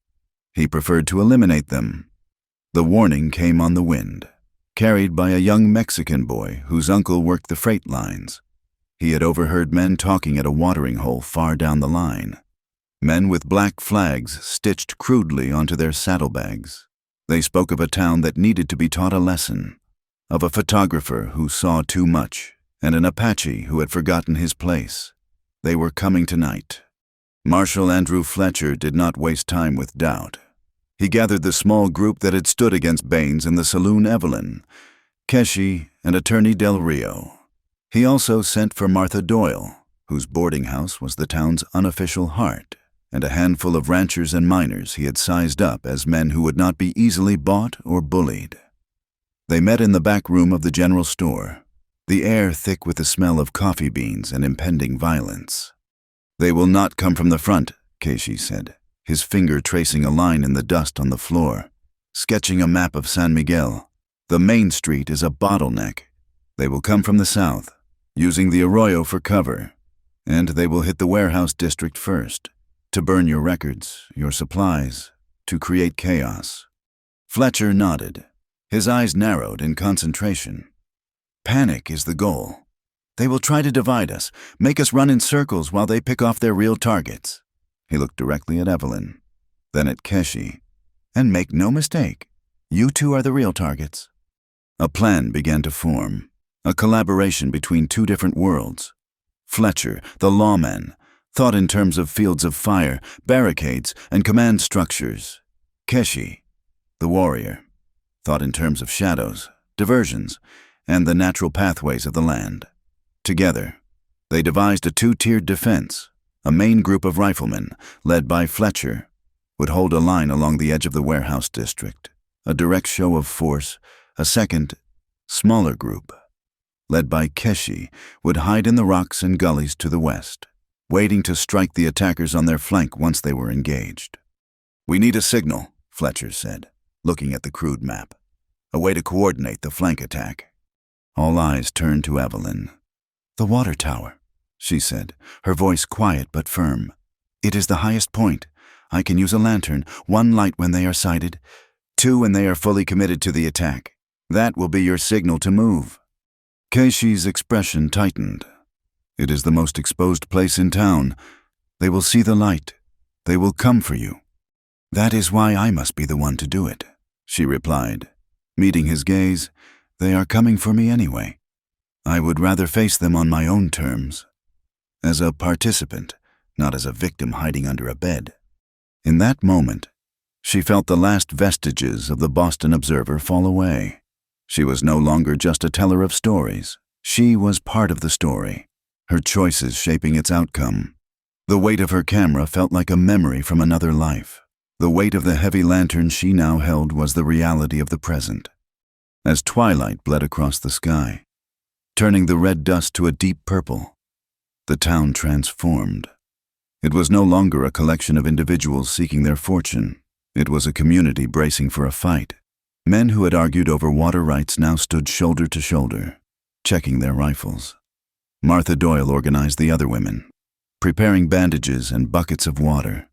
He preferred to eliminate them. The warning came on the wind, carried by a young Mexican boy whose uncle worked the freight lines. He had overheard men talking at a watering hole far down the line. Men with black flags stitched crudely onto their saddlebags. They spoke of a town that needed to be taught a lesson, of a photographer who saw too much, and an Apache who had forgotten his place. They were coming tonight. Marshal Andrew Fletcher did not waste time with doubt. He gathered the small group that had stood against Baines in the saloon: Evelyn, Keshi, and Attorney Del Rio. He also sent for Martha Doyle, whose boarding house was the town's unofficial heart, and a handful of ranchers and miners he had sized up as men who would not be easily bought or bullied. They met in the back room of the general store, the air thick with the smell of coffee beans and impending violence. "They will not come from the front," Casey said, his finger tracing a line in the dust on the floor, sketching a map of San Miguel. "The main street is a bottleneck. They will come from the south, using the arroyo for cover, and they will hit the warehouse district first, to burn your records, your supplies, to create chaos." Fletcher nodded. His eyes narrowed in concentration. "Panic is the goal. They will try to divide us, make us run in circles while they pick off their real targets." He looked directly at Evelyn, then at Keshi. "And make no mistake, you two are the real targets." A plan began to form, a collaboration between two different worlds. Fletcher, the lawman, thought in terms of fields of fire, barricades, and command structures. Keshi, the warrior, thought in terms of shadows, diversions, and the natural pathways of the land. Together, they devised a two-tiered defense. A main group of riflemen, led by Fletcher, would hold a line along the edge of the warehouse district, a direct show of force. A second, smaller group, led by Keshi, would hide in the rocks and gullies to the west, waiting to strike the attackers on their flank once they were engaged. "We need a signal," Fletcher said, looking at the crude map. "A way to coordinate the flank attack." All eyes turned to Evelyn. "The water tower," she said, her voice quiet but firm. "It is the highest point. I can use a lantern, 1 light when they are sighted, 2 when they are fully committed to the attack. That will be your signal to move." Keishi's expression tightened. "It is the most exposed place in town. They will see the light. They will come for you." "That is why I must be the one to do it," she replied. Meeting his gaze, "They are coming for me anyway. I would rather face them on my own terms. As a participant, not as a victim hiding under a bed." In that moment, she felt the last vestiges of the Boston Observer fall away. She was no longer just a teller of stories. She was part of the story, her choices shaping its outcome. The weight of her camera felt like a memory from another life. The weight of the heavy lantern she now held was the reality of the present. As twilight bled across the sky, turning the red dust to a deep purple, the town transformed. It was no longer a collection of individuals seeking their fortune. It was a community bracing for a fight. Men who had argued over water rights now stood shoulder to shoulder, checking their rifles. Martha Doyle organized the other women, preparing bandages and buckets of water.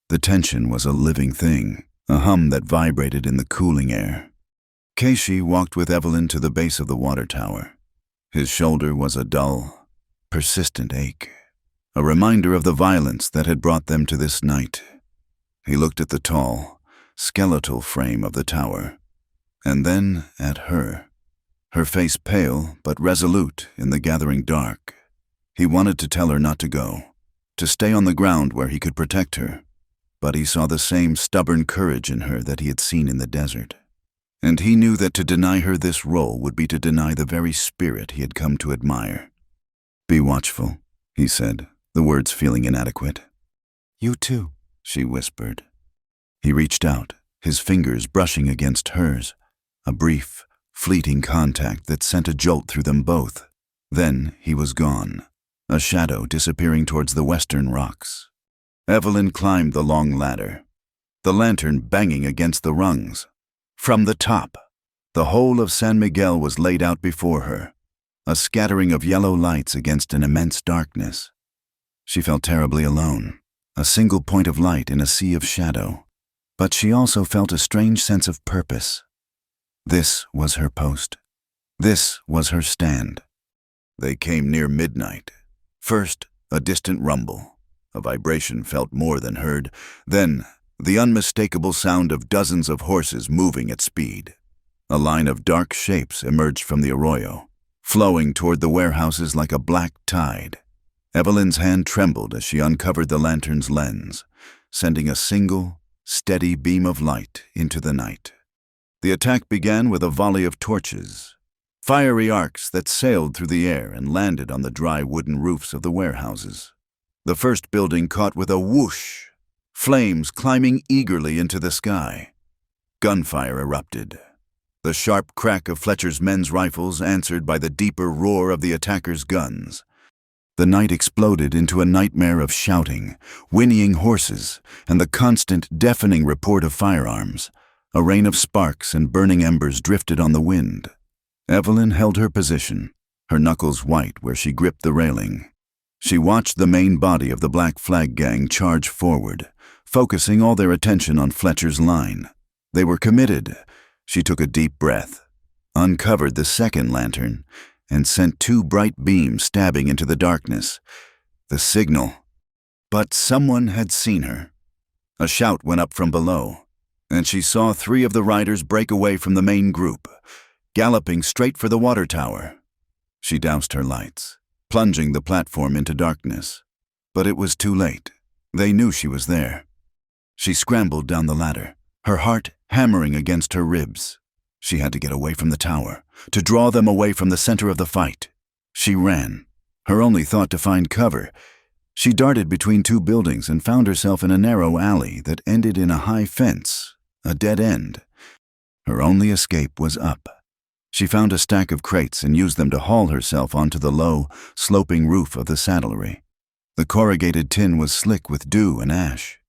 The tension was a living thing, a hum that vibrated in the cooling air. Keishi walked with Evelyn to the base of the water tower. His shoulder was a dull, persistent ache, a reminder of the violence that had brought them to this night. He looked at the tall, skeletal frame of the tower, and then at her face pale but resolute in the gathering dark. He wanted to tell her not to go, to stay on the ground where he could protect her, but he saw the same stubborn courage in her that he had seen in the desert. And he knew that to deny her this role would be to deny the very spirit he had come to admire. "Be watchful," he said, the words feeling inadequate. "You too," she whispered. He reached out, his fingers brushing against hers, a brief, fleeting contact that sent a jolt through them both. Then he was gone, a shadow disappearing towards the western rocks. Evelyn climbed the long ladder, the lantern banging against the rungs. From the top, the whole of San Miguel was laid out before her, a scattering of yellow lights against an immense darkness. She felt terribly alone, a single point of light in a sea of shadow. But she also felt a strange sense of purpose. This was her post. This was her stand. They came near midnight. First, a distant rumble, a vibration felt more than heard, then the unmistakable sound of dozens of horses moving at speed. A line of dark shapes emerged from the arroyo, flowing toward the warehouses like a black tide. Evelyn's hand trembled as she uncovered the lantern's lens, sending a single, steady beam of light into the night. The attack began with a volley of torches, fiery arcs that sailed through the air and landed on the dry wooden roofs of the warehouses. The first building caught with a whoosh, flames climbing eagerly into the sky. Gunfire erupted, the sharp crack of Fletcher's men's rifles answered by the deeper roar of the attackers' guns. The night exploded into a nightmare of shouting, whinnying horses, and the constant, deafening report of firearms. A rain of sparks and burning embers drifted on the wind. Evelyn held her position, her knuckles white where she gripped the railing. She watched the main body of the Black Flag gang charge forward, focusing all their attention on Fletcher's line. They were committed. She took a deep breath, uncovered the second lantern, and sent 2 bright beams stabbing into the darkness. The signal. But someone had seen her. A shout went up from below, and she saw 3 of the riders break away from the main group, galloping straight for the water tower. She doused her lights, plunging the platform into darkness. But it was too late. They knew she was there. She scrambled down the ladder, her heart hammering against her ribs. She had to get away from the tower, to draw them away from the center of the fight. She ran, her only thought to find cover. She darted between two buildings and found herself in a narrow alley that ended in a high fence, a dead end. Her only escape was up. She found a stack of crates and used them to haul herself onto the low, sloping roof of the saddlery. The corrugated tin was slick with dew and ash.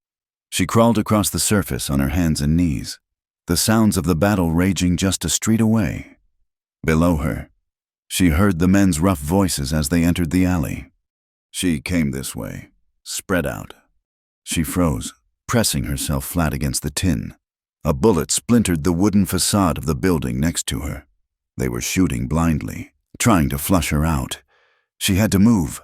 She crawled across the surface on her hands and knees, the sounds of the battle raging just a street away. Below her, she heard the men's rough voices as they entered the alley. She came this way, spread out. She froze, pressing herself flat against the tin. A bullet splintered the wooden facade of the building next to her. They were shooting blindly, trying to flush her out. She had to move.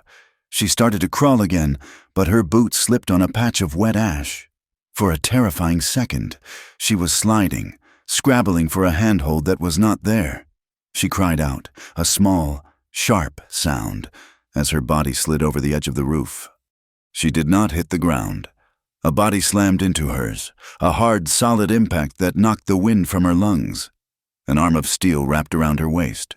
She started to crawl again, but her boot slipped on a patch of wet ash. For a terrifying second, she was sliding, scrabbling for a handhold that was not there. She cried out, a small, sharp sound, as her body slid over the edge of the roof. She did not hit the ground. A body slammed into hers, a hard, solid impact that knocked the wind from her lungs. An arm of steel wrapped around her waist,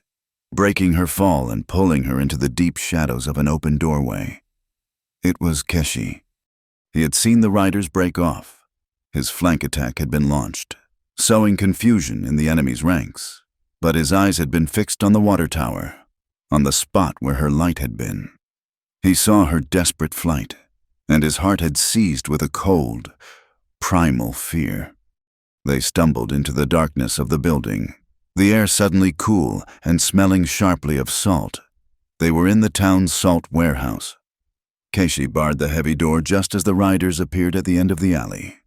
breaking her fall and pulling her into the deep shadows of an open doorway. It was Keshi. He had seen the riders break off. His flank attack had been launched, sowing confusion in the enemy's ranks. But his eyes had been fixed on the water tower, on the spot where her light had been. He saw her desperate flight, and his heart had seized with a cold, primal fear. They stumbled into the darkness of the building, the air suddenly cool and smelling sharply of salt. They were in the town's salt warehouse. Keshi barred the heavy door just as the riders appeared at the end of the alley.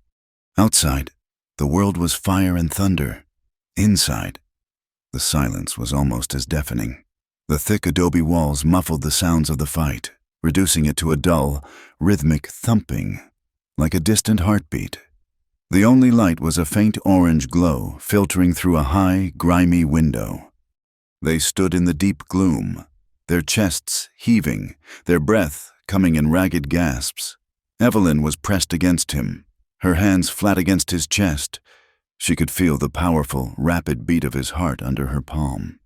Outside, the world was fire and thunder. Inside, the silence was almost as deafening. The thick adobe walls muffled the sounds of the fight, reducing it to a dull, rhythmic thumping, like a distant heartbeat. The only light was a faint orange glow filtering through a high, grimy window. They stood in the deep gloom, their chests heaving, their breath coming in ragged gasps. Evelyn was pressed against him, her hands flat against his chest. She could feel the powerful, rapid beat of his heart under her palm.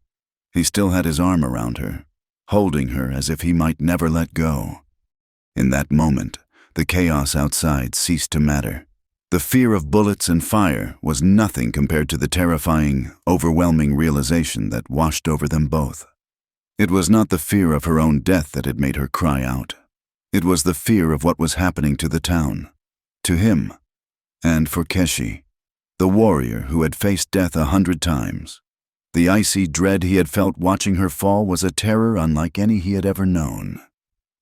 He still had his arm around her, holding her as if he might never let go. In that moment, the chaos outside ceased to matter. The fear of bullets and fire was nothing compared to the terrifying, overwhelming realization that washed over them both. It was not the fear of her own death that had made her cry out. It was the fear of what was happening to the town, to him, and for Keshi, the warrior who had faced death 100 times. The icy dread he had felt watching her fall was a terror unlike any he had ever known.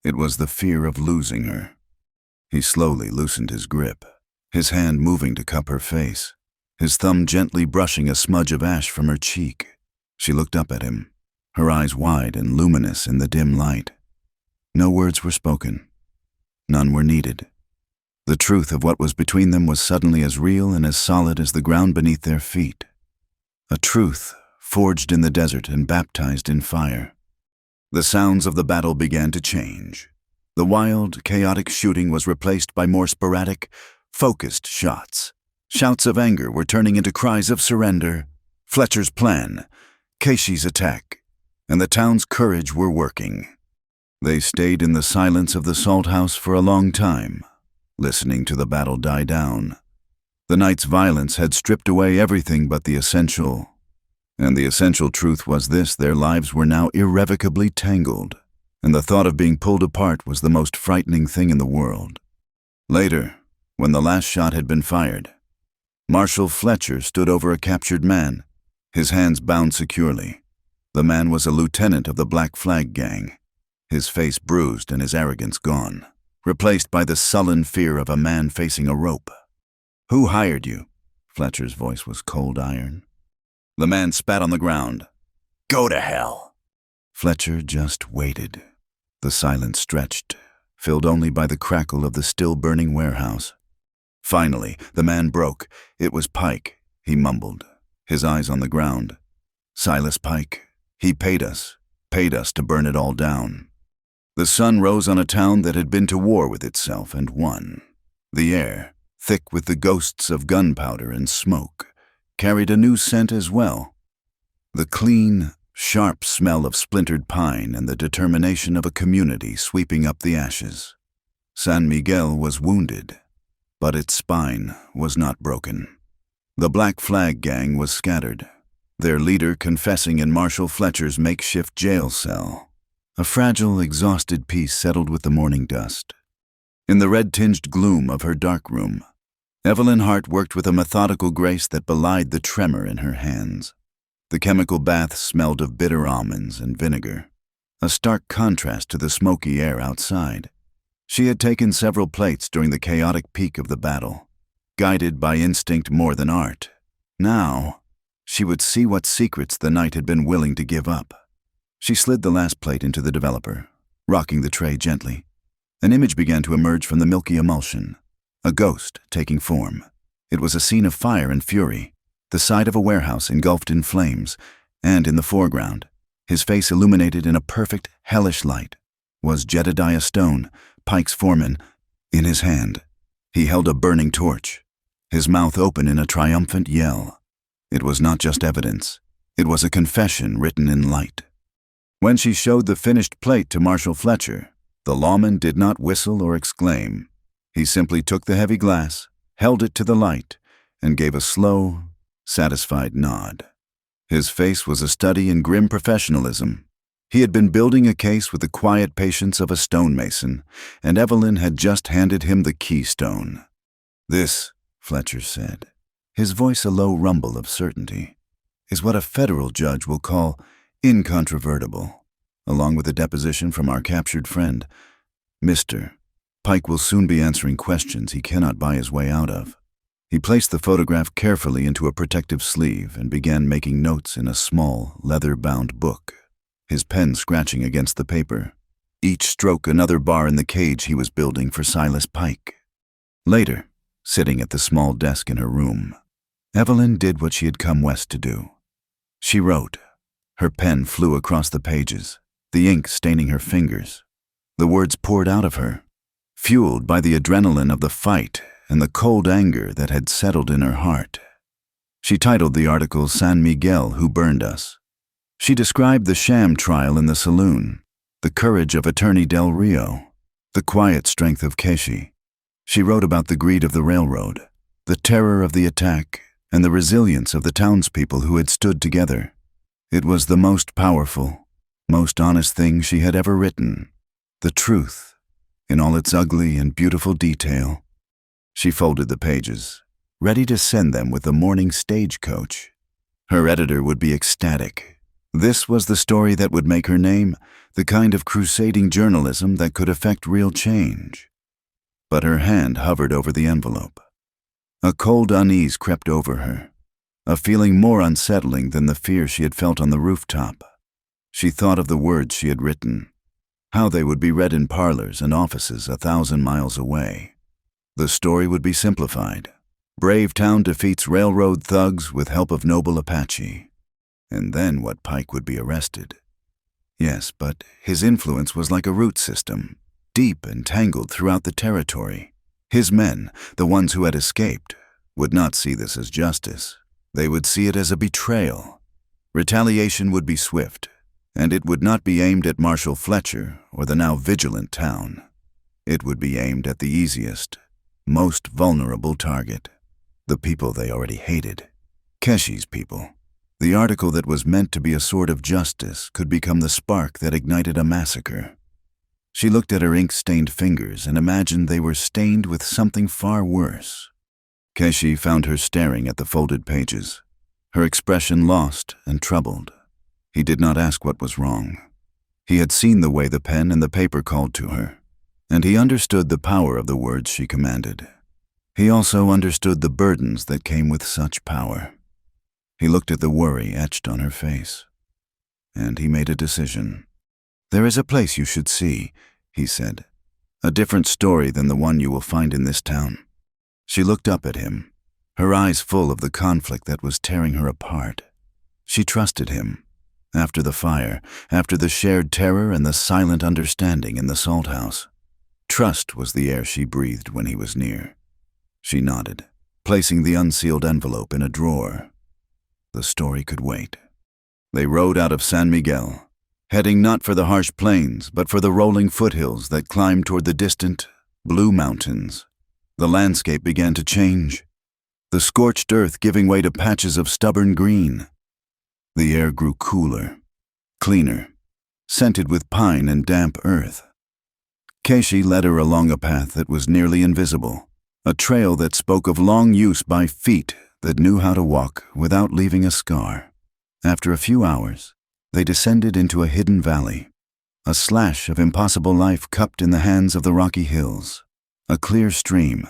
It was the fear of losing her. He slowly loosened his grip, his hand moving to cup her face, his thumb gently brushing a smudge of ash from her cheek. She looked up at him, her eyes wide and luminous in the dim light. No words were spoken. None were needed. The truth of what was between them was suddenly as real and as solid as the ground beneath their feet. A truth forged in the desert and baptized in fire. The sounds of the battle began to change. The wild, chaotic shooting was replaced by more sporadic, focused shots. Shouts of anger were turning into cries of surrender. Fletcher's plan, Keshi's attack, and the town's courage were working. They stayed in the silence of the salt house for a long time, listening to the battle die down. The night's violence had stripped away everything but the essential. And the essential truth was this: their lives were now irrevocably tangled, and the thought of being pulled apart was the most frightening thing in the world. Later, when the last shot had been fired, Marshal Fletcher stood over a captured man, his hands bound securely. The man was a lieutenant of the Black Flag Gang, his face bruised and his arrogance gone, replaced by the sullen fear of a man facing a rope. "Who hired you?" Fletcher's voice was cold iron. The man spat on the ground. "Go to hell." Fletcher just waited. The silence stretched, filled only by the crackle of the still-burning warehouse. Finally, the man broke. It was Pike, he mumbled, his eyes on the ground. "Silas Pike. He paid us to burn it all down." The sun rose on a town that had been to war with itself and won. The air, thick with the ghosts of gunpowder and smoke, carried a new scent as well. The clean, sharp smell of splintered pine and the determination of a community sweeping up the ashes. San Miguel was wounded, but its spine was not broken. The Black Flag Gang was scattered, their leader confessing in Marshal Fletcher's makeshift jail cell. A fragile, exhausted peace settled with the morning dust. In the red-tinged gloom of her dark room, Evelyn Hart worked with a methodical grace that belied the tremor in her hands. The chemical bath smelled of bitter almonds and vinegar, a stark contrast to the smoky air outside. She had taken several plates during the chaotic peak of the battle, guided by instinct more than art. Now, she would see what secrets the night had been willing to give up. She slid the last plate into the developer, rocking the tray gently. An image began to emerge from the milky emulsion, a ghost taking form. It was a scene of fire and fury, the side of a warehouse engulfed in flames, and in the foreground, his face illuminated in a perfect, hellish light, was Jedediah Stone, Pike's foreman. In his hand, he held a burning torch, his mouth open in a triumphant yell. It was not just evidence, it was a confession written in light. When she showed the finished plate to Marshal Fletcher, the lawman did not whistle or exclaim. He simply took the heavy glass, held it to the light, and gave a slow, satisfied nod. His face was a study in grim professionalism. He had been building a case with the quiet patience of a stonemason, and Evelyn had just handed him the keystone. "This," Fletcher said, his voice a low rumble of certainty, "is what a federal judge will call incontrovertible, along with a deposition from our captured friend. Mr. Pike will soon be answering questions he cannot buy his way out of." He placed the photograph carefully into a protective sleeve and began making notes in a small, leather-bound book, his pen scratching against the paper, each stroke another bar in the cage he was building for Silas Pike. Later, sitting at the small desk in her room, Evelyn did what she had come west to do. She wrote. Her pen flew across the pages, the ink staining her fingers. The words poured out of her, fueled by the adrenaline of the fight and the cold anger that had settled in her heart. She titled the article "San Miguel Who Burned Us." She described the sham trial in the saloon, the courage of Attorney Del Rio, the quiet strength of Keshi. She wrote about the greed of the railroad, the terror of the attack, and the resilience of the townspeople who had stood together. It was the most powerful, most honest thing she had ever written, the truth, in all its ugly and beautiful detail. She folded the pages, ready to send them with the morning stagecoach. Her editor would be ecstatic. This was the story that would make her name, the kind of crusading journalism that could effect real change. But her hand hovered over the envelope. A cold unease crept over her, a feeling more unsettling than the fear she had felt on the rooftop. She thought of the words she had written, how they would be read in parlors and offices 1,000 miles away. The story would be simplified. Brave town defeats railroad thugs with help of noble Apache. And then what Pike would be arrested. Yes, but his influence was like a root system, deep and tangled throughout the territory. His men, the ones who had escaped, would not see this as justice. They would see it as a betrayal. Retaliation would be swift, and it would not be aimed at Marshal Fletcher or the now vigilant town. It would be aimed at the easiest, most vulnerable target, the people they already hated, Keshi's people. The article that was meant to be a sword of justice could become the spark that ignited a massacre. She looked at her ink-stained fingers and imagined they were stained with something far worse. Keshi found her staring at the folded pages, her expression lost and troubled. He did not ask what was wrong. He had seen the way the pen and the paper called to her, and he understood the power of the words she commanded. He also understood the burdens that came with such power. He looked at the worry etched on her face, and he made a decision. "There is a place you should see," he said, "a different story than the one you will find in this town." She looked up at him, her eyes full of the conflict that was tearing her apart. She trusted him. After the fire, after the shared terror and the silent understanding in the salt house, trust was the air she breathed when he was near. She nodded, placing the unsealed envelope in a drawer. the story could wait. They rode out of San Miguel, heading not for the harsh plains, but for the rolling foothills that climbed toward the distant, blue mountains. The landscape began to change, the scorched earth giving way to patches of stubborn green. The air grew cooler, cleaner, scented with pine and damp earth. Keishi led her along a path that was nearly invisible, a trail that spoke of long use by feet that knew how to walk without leaving a scar. After a few hours, they descended into a hidden valley, a slash of impossible life cupped in the hands of the rocky hills. A clear stream,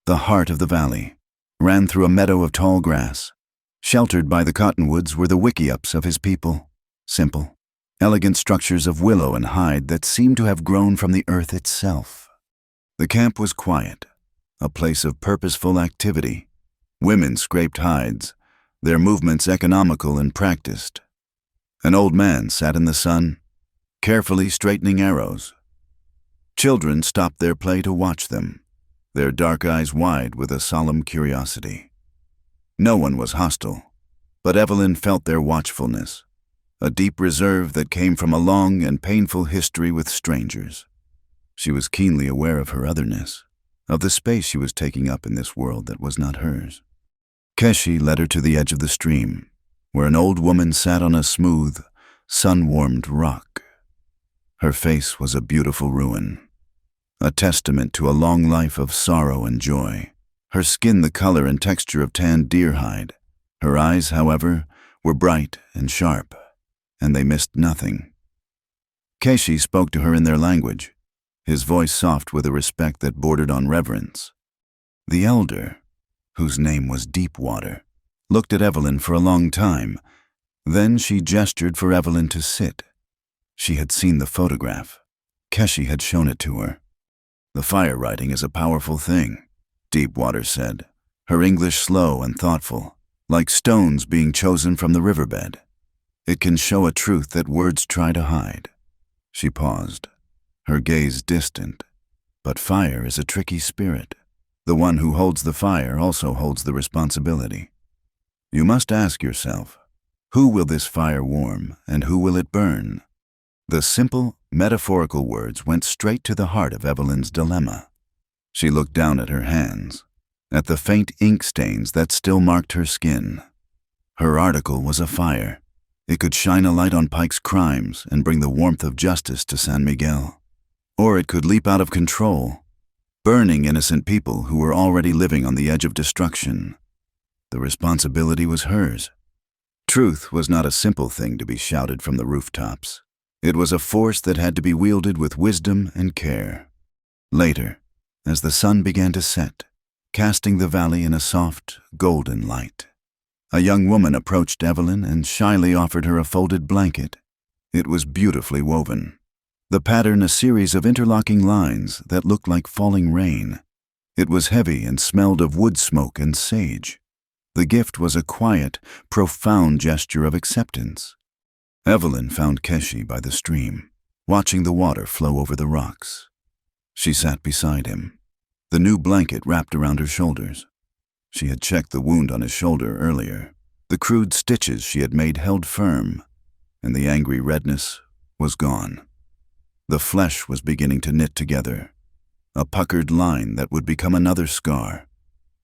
the heart of the valley, ran through a meadow of tall grass. Sheltered by the cottonwoods were the wickiups of his people, simple, elegant structures of willow and hide that seemed to have grown from the earth itself. The camp was quiet, a place of purposeful activity. Women scraped hides, their movements economical and practiced. An old man sat in the sun, carefully straightening arrows. Children stopped their play to watch them, their dark eyes wide with a solemn curiosity. No one was hostile, but Evelyn felt their watchfulness, a deep reserve that came from a long and painful history with strangers. She was keenly aware of her otherness, of the space she was taking up in this world that was not hers. Keishi led her to the edge of the stream, where an old woman sat on a smooth, sun-warmed rock. Her face was a beautiful ruin, a testament to a long life of sorrow and joy. Her skin the color and texture of tanned deer hide. Her eyes, however, were bright and sharp, and they missed nothing. Keishi spoke to her in their language, his voice soft with a respect that bordered on reverence. The elder, whose name was Deepwater, looked at Evelyn for a long time. Then she gestured for Evelyn to sit. She had seen the photograph. Keishi had shown it to her. "The fire writing is a powerful thing," Deepwater said, her English slow and thoughtful, like stones being chosen from the riverbed. "It can show a truth that words try to hide." She paused, her gaze distant. But fire is a tricky spirit. The one who holds the fire also holds the responsibility. You must ask yourself, who will this fire warm and who will it burn? The simple, metaphorical words went straight to the heart of Evelyn's dilemma. She looked down at her hands, at the faint ink stains that still marked her skin. Her article was a fire. It could shine a light on Pike's crimes and bring the warmth of justice to San Miguel. Or it could leap out of control, burning innocent people who were already living on the edge of destruction. The responsibility was hers. Truth was not a simple thing to be shouted from the rooftops. It was a force that had to be wielded with wisdom and care. Later, as the sun began to set, casting the valley in a soft, golden light, a young woman approached Evelyn and shyly offered her a folded blanket. It was beautifully woven, the pattern a series of interlocking lines that looked like falling rain. It was heavy and smelled of wood smoke and sage. The gift was a quiet, profound gesture of acceptance. Evelyn found Keishi by the stream, watching the water flow over the rocks. She sat beside him, the new blanket wrapped around her shoulders. She had checked the wound on his shoulder earlier. The crude stitches she had made held firm, and the angry redness was gone. The flesh was beginning to knit together, a puckered line that would become another scar,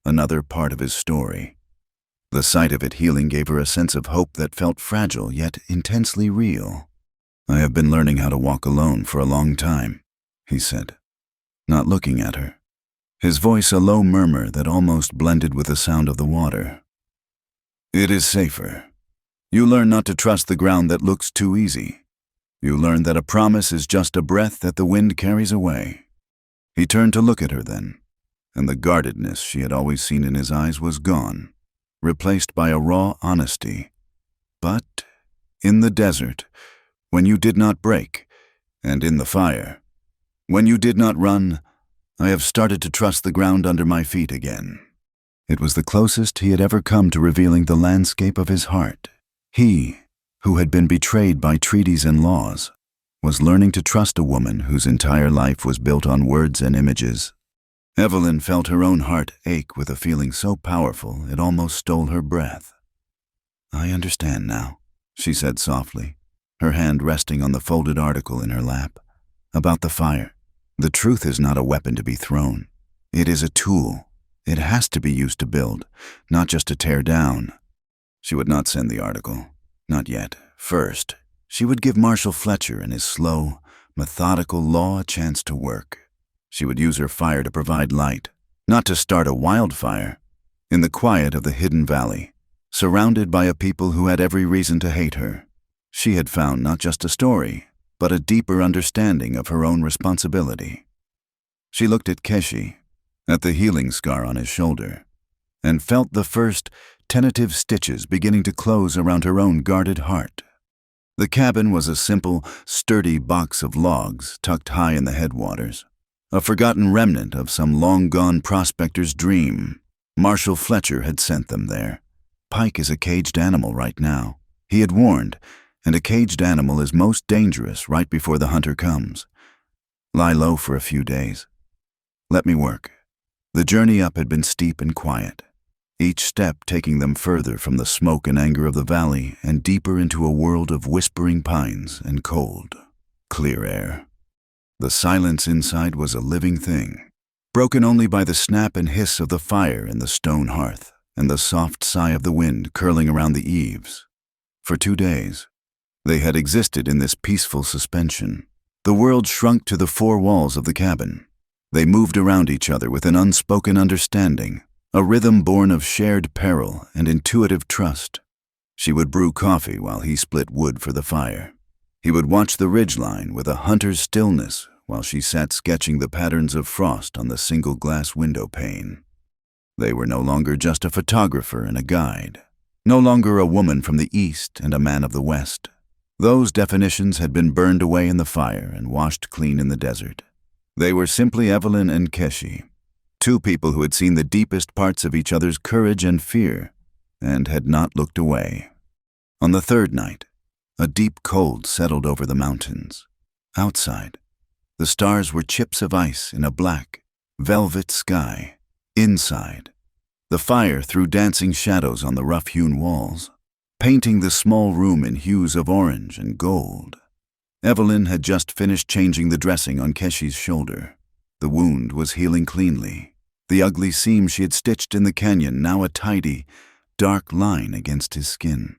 another part of his story. The sight of it healing gave her a sense of hope that felt fragile yet intensely real. "I have been learning how to walk alone for a long time," he said, not looking at her, his voice a low murmur that almost blended with the sound of the water. "It is safer. You learn not to trust the ground that looks too easy. You learn that a promise is just a breath that the wind carries away." He turned to look at her then, and the guardedness she had always seen in his eyes was gone, replaced by a raw honesty. "But in the desert, when you did not break, and in the fire, when you did not run, I have started to trust the ground under my feet again." It was the closest he had ever come to revealing the landscape of his heart. He, who had been betrayed by treaties and laws, was learning to trust a woman whose entire life was built on words and images. Evelyn felt her own heart ache with a feeling so powerful it almost stole her breath. I understand now, she said softly, her hand resting on the folded article in her lap. About the fire. The truth is not a weapon to be thrown. It is a tool. It has to be used to build, not just to tear down. She would not send the article. Not yet. First, she would give Marshal Fletcher and his slow, methodical law a chance to work. She would use her fire to provide light, not to start a wildfire. In the quiet of the hidden valley, surrounded by a people who had every reason to hate her, she had found not just a story, but a deeper understanding of her own responsibility. She looked at Keshi, at the healing scar on his shoulder, and felt the first tentative stitches beginning to close around her own guarded heart. The cabin was a simple, sturdy box of logs tucked high in the headwaters, a forgotten remnant of some long-gone prospector's dream. Marshal Fletcher had sent them there. Pike is a caged animal right now, he had warned, and a caged animal is most dangerous right before the hunter comes. Lie low for a few days. Let me work. The journey up had been steep and quiet, each step taking them further from the smoke and anger of the valley and deeper into a world of whispering pines and cold, clear air. The silence inside was a living thing, broken only by the snap and hiss of the fire in the stone hearth and the soft sigh of the wind curling around the eaves. For 2 days, they had existed in this peaceful suspension. The world shrunk to the 4 walls of the cabin. They moved around each other with an unspoken understanding, a rhythm born of shared peril and intuitive trust. She would brew coffee while he split wood for the fire. He would watch the ridgeline with a hunter's stillness while she sat sketching the patterns of frost on the single glass window pane. They were no longer just a photographer and a guide, no longer a woman from the east and a man of the west. Those definitions had been burned away in the fire and washed clean in the desert. They were simply Evelyn and Keshi, 2 people who had seen the deepest parts of each other's courage and fear, and had not looked away. On the 3rd night, a deep cold settled over the mountains. Outside, the stars were chips of ice in a black, velvet sky. Inside, the fire threw dancing shadows on the rough-hewn walls, painting the small room in hues of orange and gold. Evelyn had just finished changing the dressing on Keshi's shoulder. The wound was healing cleanly, the ugly seam she had stitched in the canyon now a tidy, dark line against his skin.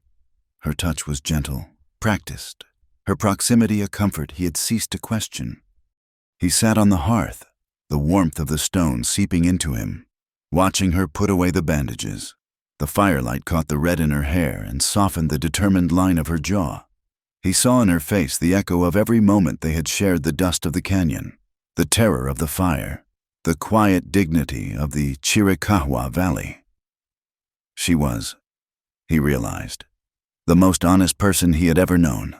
Her touch was gentle, practiced, her proximity a comfort he had ceased to question. He sat on the hearth, the warmth of the stone seeping into him, watching her put away the bandages. The firelight caught the red in her hair and softened the determined line of her jaw. He saw in her face the echo of every moment they had shared the dust of the canyon, the terror of the fire, the quiet dignity of the Chiricahua Valley. She was, he realized, the most honest person he had ever known.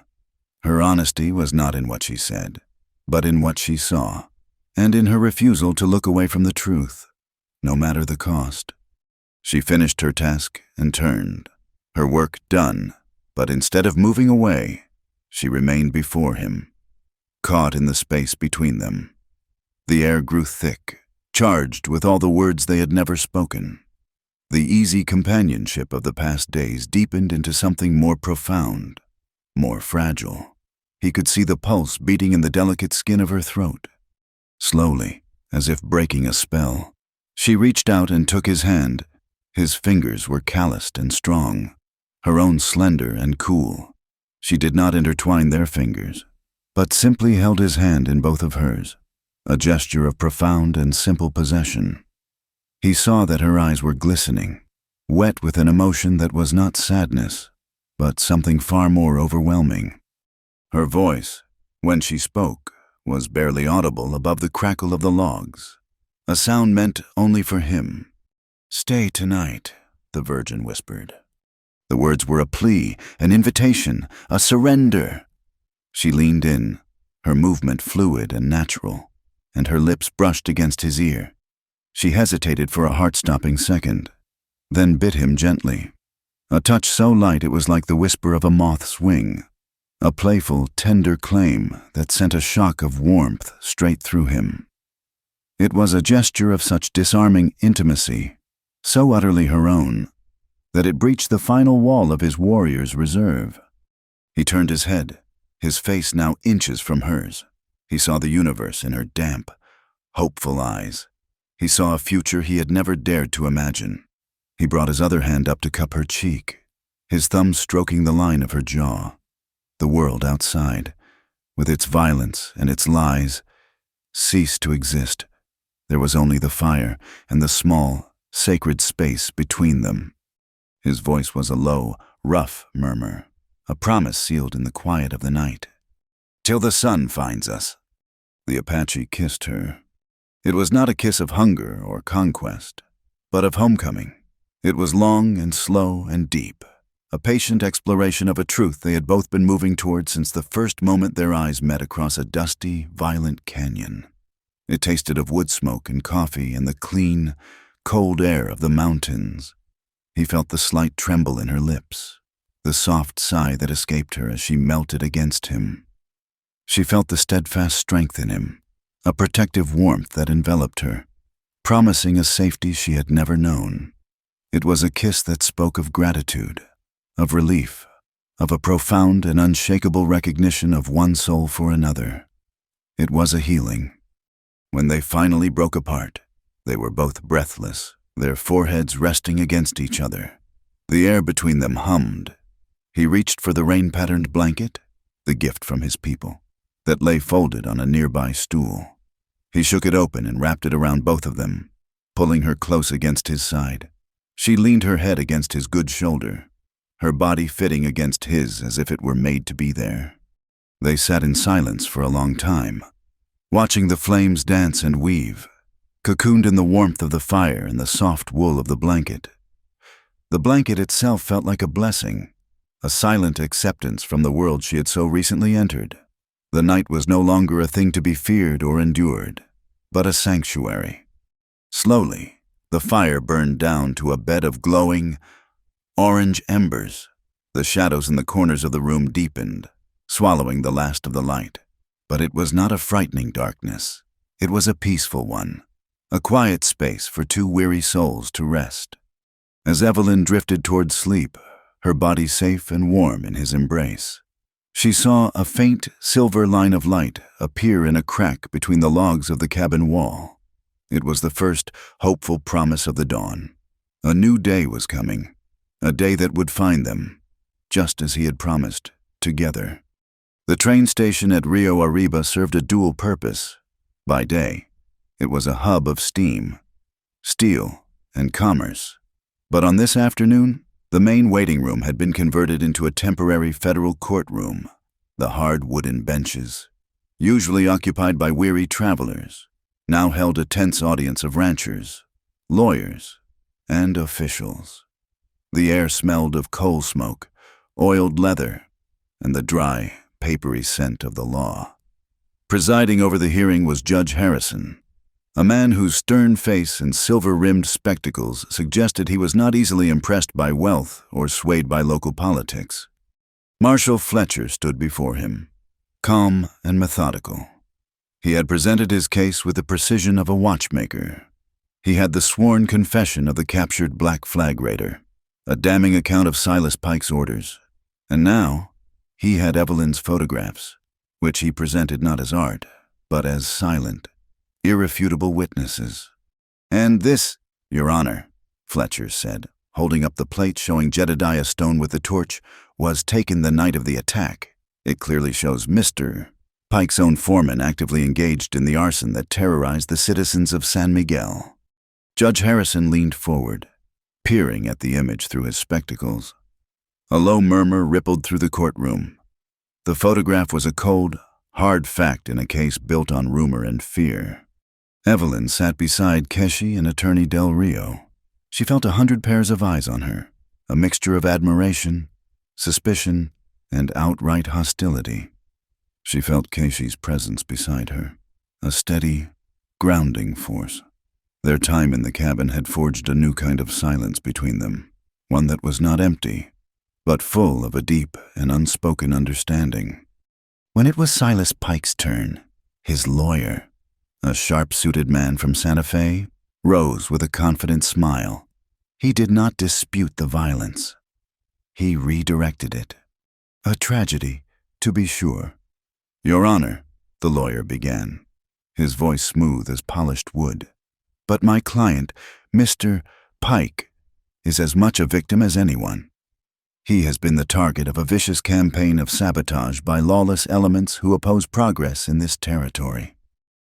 Her honesty was not in what she said, but in what she saw, and in her refusal to look away from the truth, no matter the cost. She finished her task and turned, her work done, but instead of moving away, she remained before him, caught in the space between them. The air grew thick, charged with all the words they had never spoken. The easy companionship of the past days deepened into something more profound, more fragile. He could see the pulse beating in the delicate skin of her throat. Slowly, as if breaking a spell, she reached out and took his hand. His fingers were calloused and strong, her own slender and cool. She did not intertwine their fingers, but simply held his hand in both of hers, a gesture of profound and simple possession. He saw that her eyes were glistening, wet with an emotion that was not sadness, but something far more overwhelming. Her voice, when she spoke, was barely audible above the crackle of the logs, a sound meant only for him. "Stay tonight," the Virgin whispered. The words were a plea, an invitation, a surrender. She leaned in, her movement fluid and natural, and her lips brushed against his ear. She hesitated for a heart-stopping second, then bit him gently. A touch so light it was like the whisper of a moth's wing, a playful, tender claim that sent a shock of warmth straight through him. It was a gesture of such disarming intimacy, so utterly her own, that it breached the final wall of his warrior's reserve. He turned his head, his face now inches from hers. He saw the universe in her damp, hopeful eyes. He saw a future he had never dared to imagine. He brought his other hand up to cup her cheek, his thumb stroking the line of her jaw. The world outside, with its violence and its lies, ceased to exist. There was only the fire and the small, sacred space between them. His voice was a low, rough murmur, a promise sealed in the quiet of the night. "Till the sun finds us." The Apache kissed her. It was not a kiss of hunger or conquest, but of homecoming. It was long and slow and deep, a patient exploration of a truth they had both been moving toward since the first moment their eyes met across a dusty, violent canyon. It tasted of wood smoke and coffee and the clean, cold air of the mountains. He felt the slight tremble in her lips, the soft sigh that escaped her as she melted against him. She felt the steadfast strength in him, a protective warmth that enveloped her, promising a safety she had never known. It was a kiss that spoke of gratitude, of relief, of a profound and unshakable recognition of one soul for another. It was a healing. When they finally broke apart, they were both breathless, their foreheads resting against each other. The air between them hummed. He reached for the rain-patterned blanket, the gift from his people, that lay folded on a nearby stool. He shook it open and wrapped it around both of them, pulling her close against his side. She leaned her head against his good shoulder, her body fitting against his as if it were made to be there. They sat in silence for a long time, watching the flames dance and weave, cocooned in the warmth of the fire and the soft wool of the blanket. The blanket itself felt like a blessing, a silent acceptance from the world she had so recently entered. The night was no longer a thing to be feared or endured, but a sanctuary. Slowly, the fire burned down to a bed of glowing, orange embers. The shadows in the corners of the room deepened, swallowing the last of the light. But it was not a frightening darkness. It was a peaceful one, a quiet space for two weary souls to rest. As Evelyn drifted toward sleep, her body safe and warm in his embrace, she saw a faint silver line of light appear in a crack between the logs of the cabin wall. It was the first hopeful promise of the dawn. A new day was coming, a day that would find them, just as he had promised, together. The train station at Rio Arriba served a dual purpose. By day, it was a hub of steam, steel, and commerce. But on this afternoon, the main waiting room had been converted into a temporary federal courtroom. The hard wooden benches, usually occupied by weary travelers, now held a tense audience of ranchers, lawyers, and officials. The air smelled of coal smoke, oiled leather, and the dry, papery scent of the law. Presiding over the hearing was Judge Harrison, a man whose stern face and silver-rimmed spectacles suggested he was not easily impressed by wealth or swayed by local politics. Marshal Fletcher stood before him, calm and methodical. He had presented his case with the precision of a watchmaker. He had the sworn confession of the captured Black Flag raider, a damning account of Silas Pike's orders, and now he had Evelyn's photographs, which he presented not as art, but as silent, irrefutable witnesses. "And this, Your Honor," Fletcher said, holding up the plate showing Jedediah Stone with the torch, "was taken the night of the attack. It clearly shows Mr. Pike's own foreman actively engaged in the arson that terrorized the citizens of San Miguel." Judge Harrison leaned forward, peering at the image through his spectacles. A low murmur rippled through the courtroom. The photograph was a cold, hard fact in a case built on rumor and fear. Evelyn sat beside Keshi and Attorney Del Rio. She felt 100 pairs of eyes on her, a mixture of admiration, suspicion, and outright hostility. She felt Keshi's presence beside her, a steady, grounding force. Their time in the cabin had forged a new kind of silence between them, one that was not empty, but full of a deep and unspoken understanding. When it was Silas Pike's turn, his lawyer, a sharp-suited man from Santa Fe, rose with a confident smile. He did not dispute the violence. He redirected it. A tragedy, to be sure. "Your Honor," the lawyer began, his voice smooth as polished wood. "But my client, Mr. Pike, is as much a victim as anyone. He has been the target of a vicious campaign of sabotage by lawless elements who oppose progress in this territory."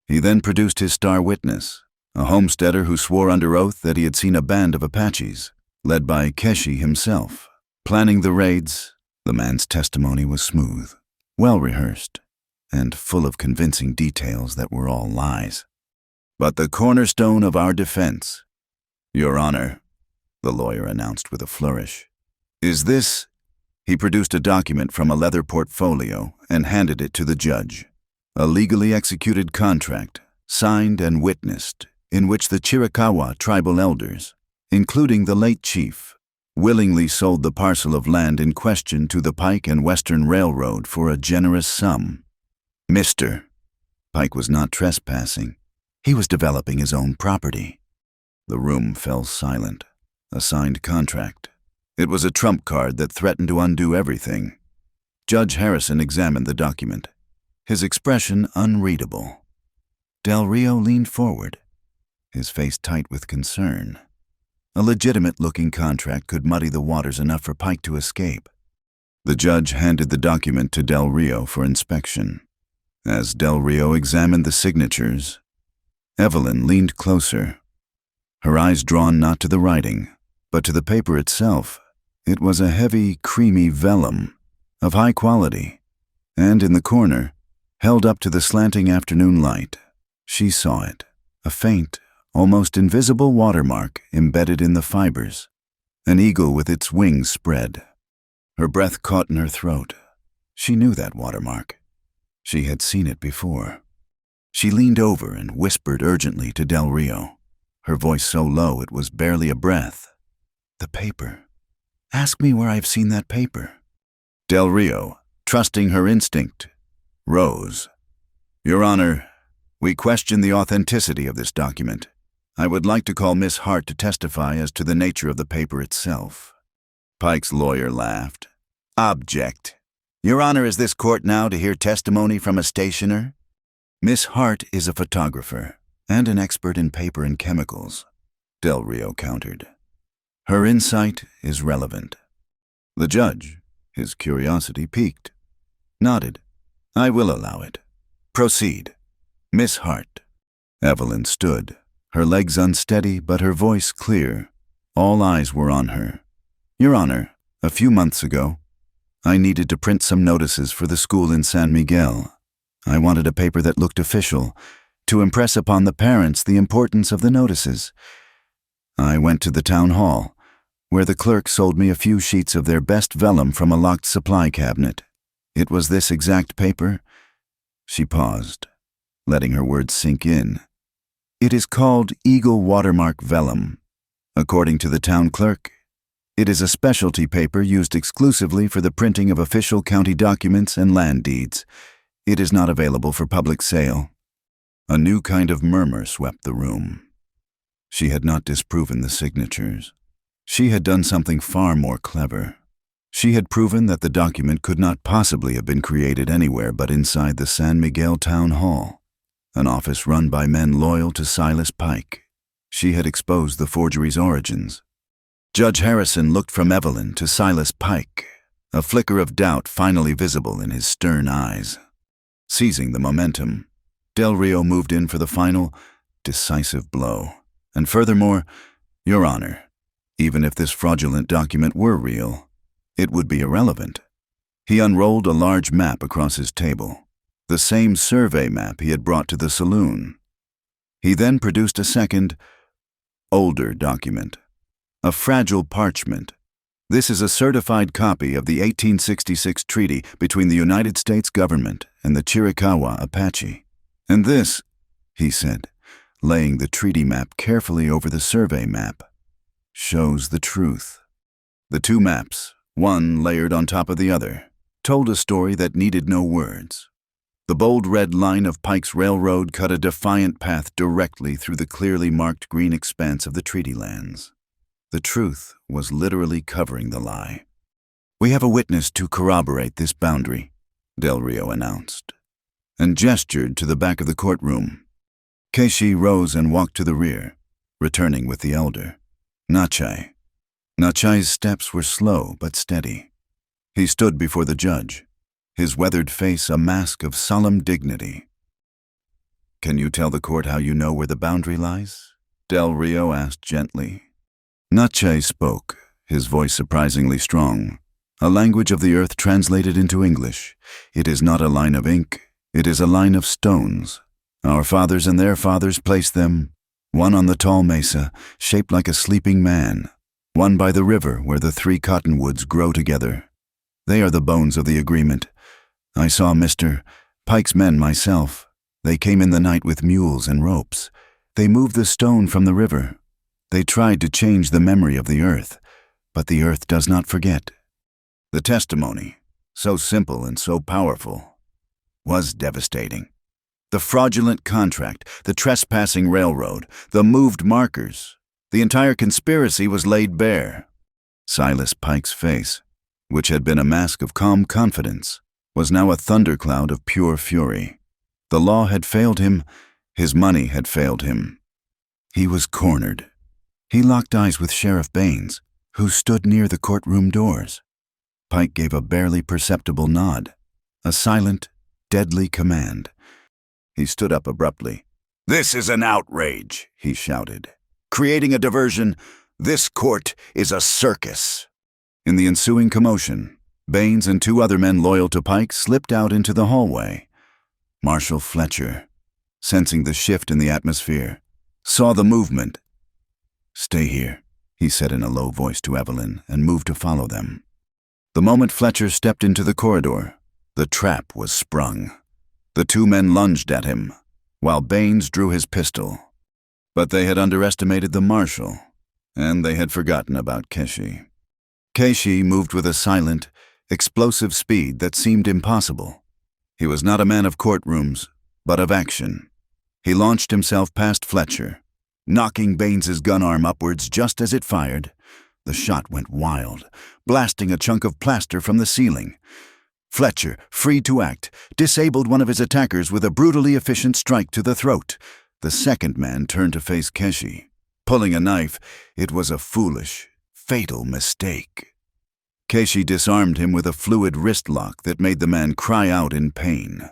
He then produced his star witness, a homesteader who swore under oath that he had seen a band of Apaches, led by Keshi himself, planning the raids. The man's testimony was smooth, well-rehearsed, and full of convincing details that were all lies. "But the cornerstone of our defense, Your Honor," the lawyer announced with a flourish, "is this." He produced a document from a leather portfolio and handed it to the judge. A legally executed contract, signed and witnessed, in which the Chiricahua tribal elders, including the late chief, willingly sold the parcel of land in question to the Pike and Western Railroad for a generous sum. Mr. Pike was not trespassing. He was developing his own property. The room fell silent. A signed contract. It was a trump card that threatened to undo everything. Judge Harrison examined the document, his expression unreadable. Del Rio leaned forward, his face tight with concern. A legitimate-looking contract could muddy the waters enough for Pike to escape. The judge handed the document to Del Rio for inspection. As Del Rio examined the signatures, Evelyn leaned closer, her eyes drawn not to the writing, but to the paper itself. It was a heavy, creamy vellum, of high quality, and in the corner, held up to the slanting afternoon light, she saw it, a faint, almost invisible watermark embedded in the fibers, an eagle with its wings spread. Her breath caught in her throat. She knew that watermark. She had seen it before. She leaned over and whispered urgently to Del Rio, her voice so low it was barely a breath. "The paper. Ask me where I've seen that paper." Del Rio, trusting her instinct, rose. "Your Honor, we question the authenticity of this document. I would like to call Miss Hart to testify as to the nature of the paper itself." Pike's lawyer laughed. "Object. Your Honor, is this court now to hear testimony from a stationer?" "Miss Hart is a photographer and an expert in paper and chemicals," Del Rio countered. "Her insight is relevant." The judge, his curiosity piqued, nodded. "I will allow it. Proceed. Miss Hart." Evelyn stood, her legs unsteady but her voice clear. All eyes were on her. "Your Honor, a few months ago, I needed to print some notices for the school in San Miguel. I wanted a paper that looked official, to impress upon the parents the importance of the notices. I went to the town hall, where the clerk sold me a few sheets of their best vellum from a locked supply cabinet. It was this exact paper." She paused, letting her words sink in. "It is called Eagle Watermark Vellum. According to the town clerk, it is a specialty paper used exclusively for the printing of official county documents and land deeds. It is not available for public sale." A new kind of murmur swept the room. She had not disproven the signatures. She had done something far more clever. She had proven that the document could not possibly have been created anywhere but inside the San Miguel Town Hall, an office run by men loyal to Silas Pike. She had exposed the forgery's origins. Judge Harrison looked from Evelyn to Silas Pike, a flicker of doubt finally visible in his stern eyes. Seizing the momentum, Del Rio moved in for the final, decisive blow. "And furthermore, Your Honor, even if this fraudulent document were real, it would be irrelevant." He unrolled a large map across his table, the same survey map he had brought to the saloon. He then produced a second, older document, a fragile parchment. "This is a certified copy of the 1866 treaty between the United States government and the Chiricahua Apache. And this," he said, laying the treaty map carefully over the survey map, "shows the truth." The two maps, one layered on top of the other, told a story that needed no words. The bold red line of Pike's Railroad cut a defiant path directly through the clearly marked green expanse of the treaty lands. The truth was literally covering the lie. "We have a witness to corroborate this boundary," Del Rio announced, and gestured to the back of the courtroom. Keishi rose and walked to the rear, returning with the elder, Nachai. Nachai's steps were slow but steady. He stood before the judge, his weathered face a mask of solemn dignity. "Can you tell the court how you know where the boundary lies?" Del Rio asked gently. Nachai spoke, his voice surprisingly strong, a language of the earth translated into English. "It is not a line of ink, it is a line of stones. Our fathers and their fathers placed them, one on the tall mesa, shaped like a sleeping man, one by the river where the 3 cottonwoods grow together. They are the bones of the agreement. I saw Mr. Pike's men myself. They came in the night with mules and ropes. They moved the stone from the river. They tried to change the memory of the earth, but the earth does not forget." The testimony, so simple and so powerful, was devastating. The fraudulent contract, the trespassing railroad, the moved markers, the entire conspiracy was laid bare. Silas Pike's face, which had been a mask of calm confidence, was now a thundercloud of pure fury. The law had failed him, his money had failed him. He was cornered. He locked eyes with Sheriff Baines, who stood near the courtroom doors. Pike gave a barely perceptible nod, a silent, deadly command. He stood up abruptly. "This is an outrage," he shouted. "Creating a diversion, this court is a circus." In the ensuing commotion, Baines and 2 other men loyal to Pike slipped out into the hallway. Marshal Fletcher, sensing the shift in the atmosphere, saw the movement. "Stay here," he said in a low voice to Evelyn, and moved to follow them. The moment Fletcher stepped into the corridor, the trap was sprung. The 2 men lunged at him, while Baines drew his pistol. But they had underestimated the marshal, and they had forgotten about Keishi. Keishi moved with a silent, explosive speed that seemed impossible. He was not a man of courtrooms, but of action. He launched himself past Fletcher, knocking Baines's gun arm upwards just as it fired. The shot went wild, blasting a chunk of plaster from the ceiling. Fletcher, free to act, disabled one of his attackers with a brutally efficient strike to the throat. The second man turned to face Keishi. Pulling a knife, it was a foolish, fatal mistake. Keishi disarmed him with a fluid wrist lock that made the man cry out in pain,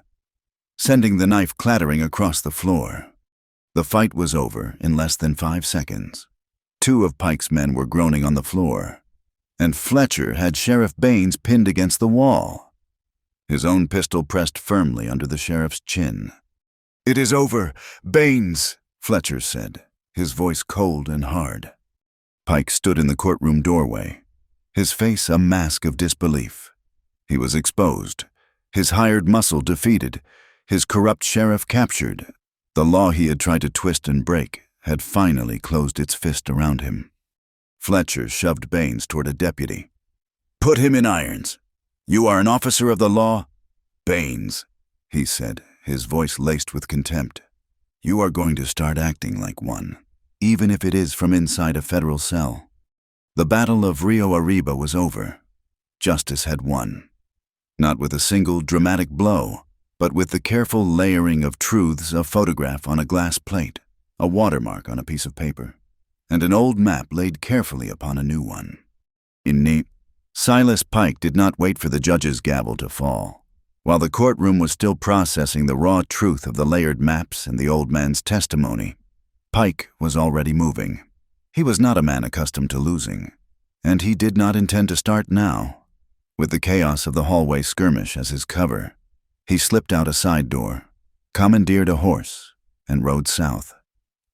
sending the knife clattering across the floor. The fight was over in less than 5 seconds. 2 of Pike's men were groaning on the floor, and Fletcher had Sheriff Baines pinned against the wall, his own pistol pressed firmly under the sheriff's chin. "It is over, Baines," Fletcher said, his voice cold and hard. Pike stood in the courtroom doorway, his face a mask of disbelief. He was exposed, his hired muscle defeated, his corrupt sheriff captured. The law he had tried to twist and break had finally closed its fist around him. Fletcher shoved Baines toward a deputy. "Put him in irons. You are an officer of the law, Baines," he said, his voice laced with contempt. "You are going to start acting like one, even if it is from inside a federal cell." The Battle of Rio Arriba was over. Justice had won. Not with a single dramatic blow, but with the careful layering of truths, a photograph on a glass plate, a watermark on a piece of paper, and an old map laid carefully upon a new one. Silas Pike did not wait for the judge's gavel to fall. While the courtroom was still processing the raw truth of the layered maps and the old man's testimony, Pike was already moving. He was not a man accustomed to losing, and he did not intend to start now. With the chaos of the hallway skirmish as his cover, he slipped out a side door, commandeered a horse, and rode south.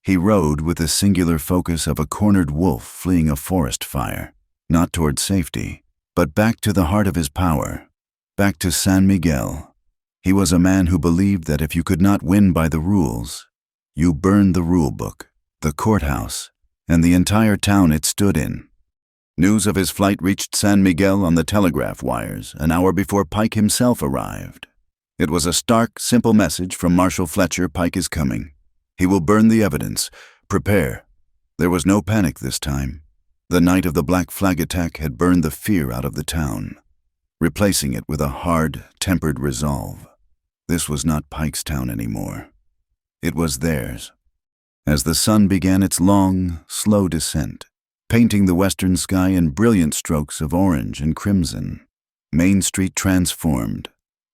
He rode with the singular focus of a cornered wolf fleeing a forest fire, not toward safety, but back to the heart of his power, back to San Miguel. He was a man who believed that if you could not win by the rules, you burned the rule book, the courthouse, and the entire town it stood in. News of his flight reached San Miguel on the telegraph wires an hour before Pike himself arrived. It was a stark, simple message from Marshal Fletcher: "Pike is coming. He will burn the evidence. Prepare." There was no panic this time. The night of the Black Flag attack had burned the fear out of the town, replacing it with a hard, tempered resolve. This was not Pike's town anymore. It was theirs. As the sun began its long, slow descent, painting the western sky in brilliant strokes of orange and crimson, Main Street transformed.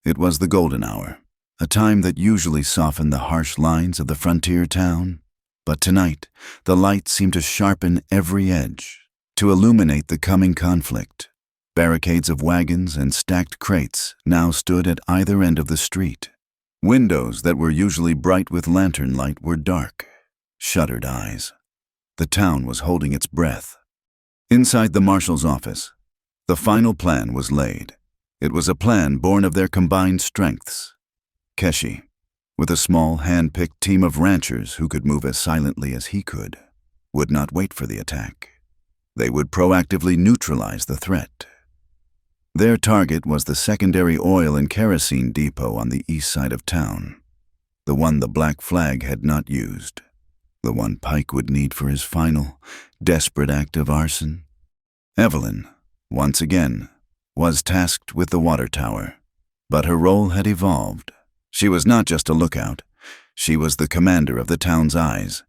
It was the golden hour, a time that usually softened the harsh lines of the frontier town. But tonight, the light seemed to sharpen every edge, to illuminate the coming conflict. Barricades of wagons and stacked crates now stood at either end of the street. Windows that were usually bright with lantern light were dark, shuttered eyes. The town was holding its breath. Inside the marshal's office, the final plan was laid. It was a plan born of their combined strengths. Keshi, with a small, hand-picked team of ranchers who could move as silently as he could, would not wait for the attack. They would proactively neutralize the threat. Their target was the secondary oil and kerosene depot on the east side of town, the one the Black Flag had not used, the one Pike would need for his final, desperate act of arson. Evelyn, once again, was tasked with the water tower, but her role had evolved. She was not just a lookout. She was the commander of the town's eyes.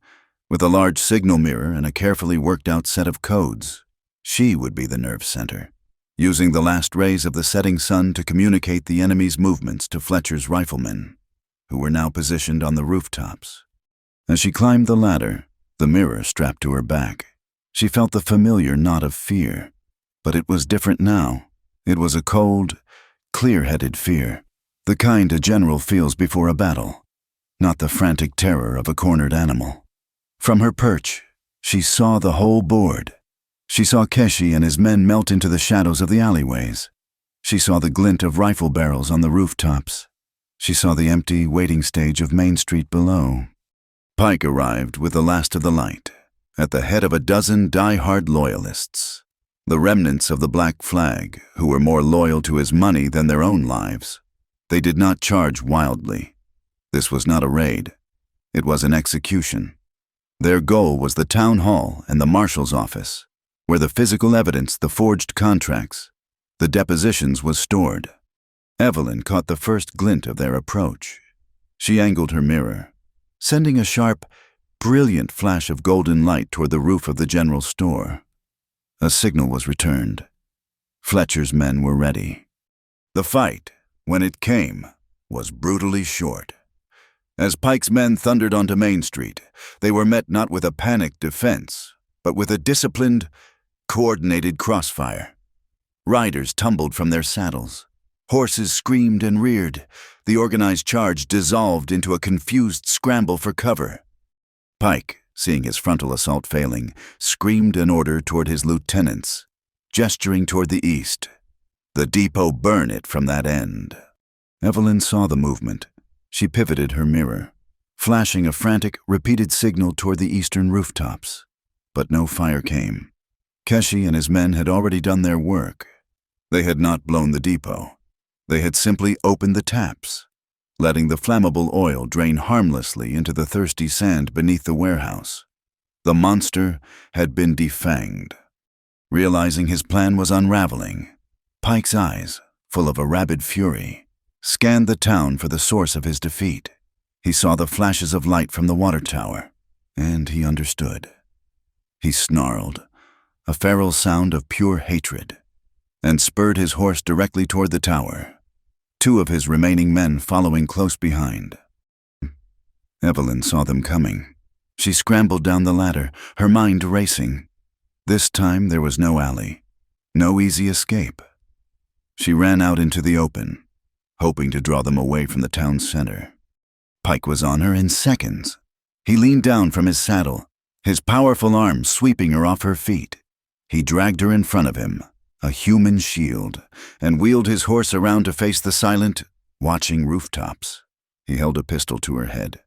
With a large signal mirror and a carefully worked-out set of codes, she would be the nerve center, using the last rays of the setting sun to communicate the enemy's movements to Fletcher's riflemen, who were now positioned on the rooftops. As she climbed the ladder, the mirror strapped to her back, she felt the familiar knot of fear. But it was different now. It was a cold, clear-headed fear, the kind a general feels before a battle, not the frantic terror of a cornered animal. From her perch, she saw the whole board. She saw Keshi and his men melt into the shadows of the alleyways. She saw the glint of rifle barrels on the rooftops. She saw the empty waiting stage of Main Street below. Pike arrived with the last of the light, at the head of a dozen die-hard loyalists, the remnants of the Black Flag, who were more loyal to his money than their own lives. They did not charge wildly. This was not a raid. It was an execution. Their goal was the town hall and the marshal's office, where the physical evidence, the forged contracts, the depositions was stored. Evelyn caught the first glint of their approach. She angled her mirror, sending a sharp, brilliant flash of golden light toward the roof of the general store. A signal was returned. Fletcher's men were ready. The fight, when it came, was brutally short. As Pike's men thundered onto Main Street, they were met not with a panicked defense, but with a disciplined, coordinated crossfire. Riders tumbled from their saddles. Horses screamed and reared. The organized charge dissolved into a confused scramble for cover. Pike, seeing his frontal assault failing, screamed an order toward his lieutenants, gesturing toward the east. The depot, burn it from that end. Evelyn saw the movement. She pivoted her mirror, flashing a frantic, repeated signal toward the eastern rooftops. But no fire came. Keshi and his men had already done their work. They had not blown the depot. They had simply opened the taps, letting the flammable oil drain harmlessly into the thirsty sand beneath the warehouse. The monster had been defanged. Realizing his plan was unraveling, Pike's eyes, full of a rabid fury, scanned the town for the source of his defeat. He saw the flashes of light from the water tower, and he understood. He snarled, a feral sound of pure hatred, and spurred his horse directly toward the tower, two of his remaining men following close behind. Evelyn saw them coming. She scrambled down the ladder, her mind racing. This time there was no alley, no easy escape. She ran out into the open, hoping to draw them away from the town center. Pike was on her in seconds. He leaned down from his saddle, his powerful arm sweeping her off her feet. He dragged her in front of him, a human shield, and wheeled his horse around to face the silent, watching rooftops. He held a pistol to her head.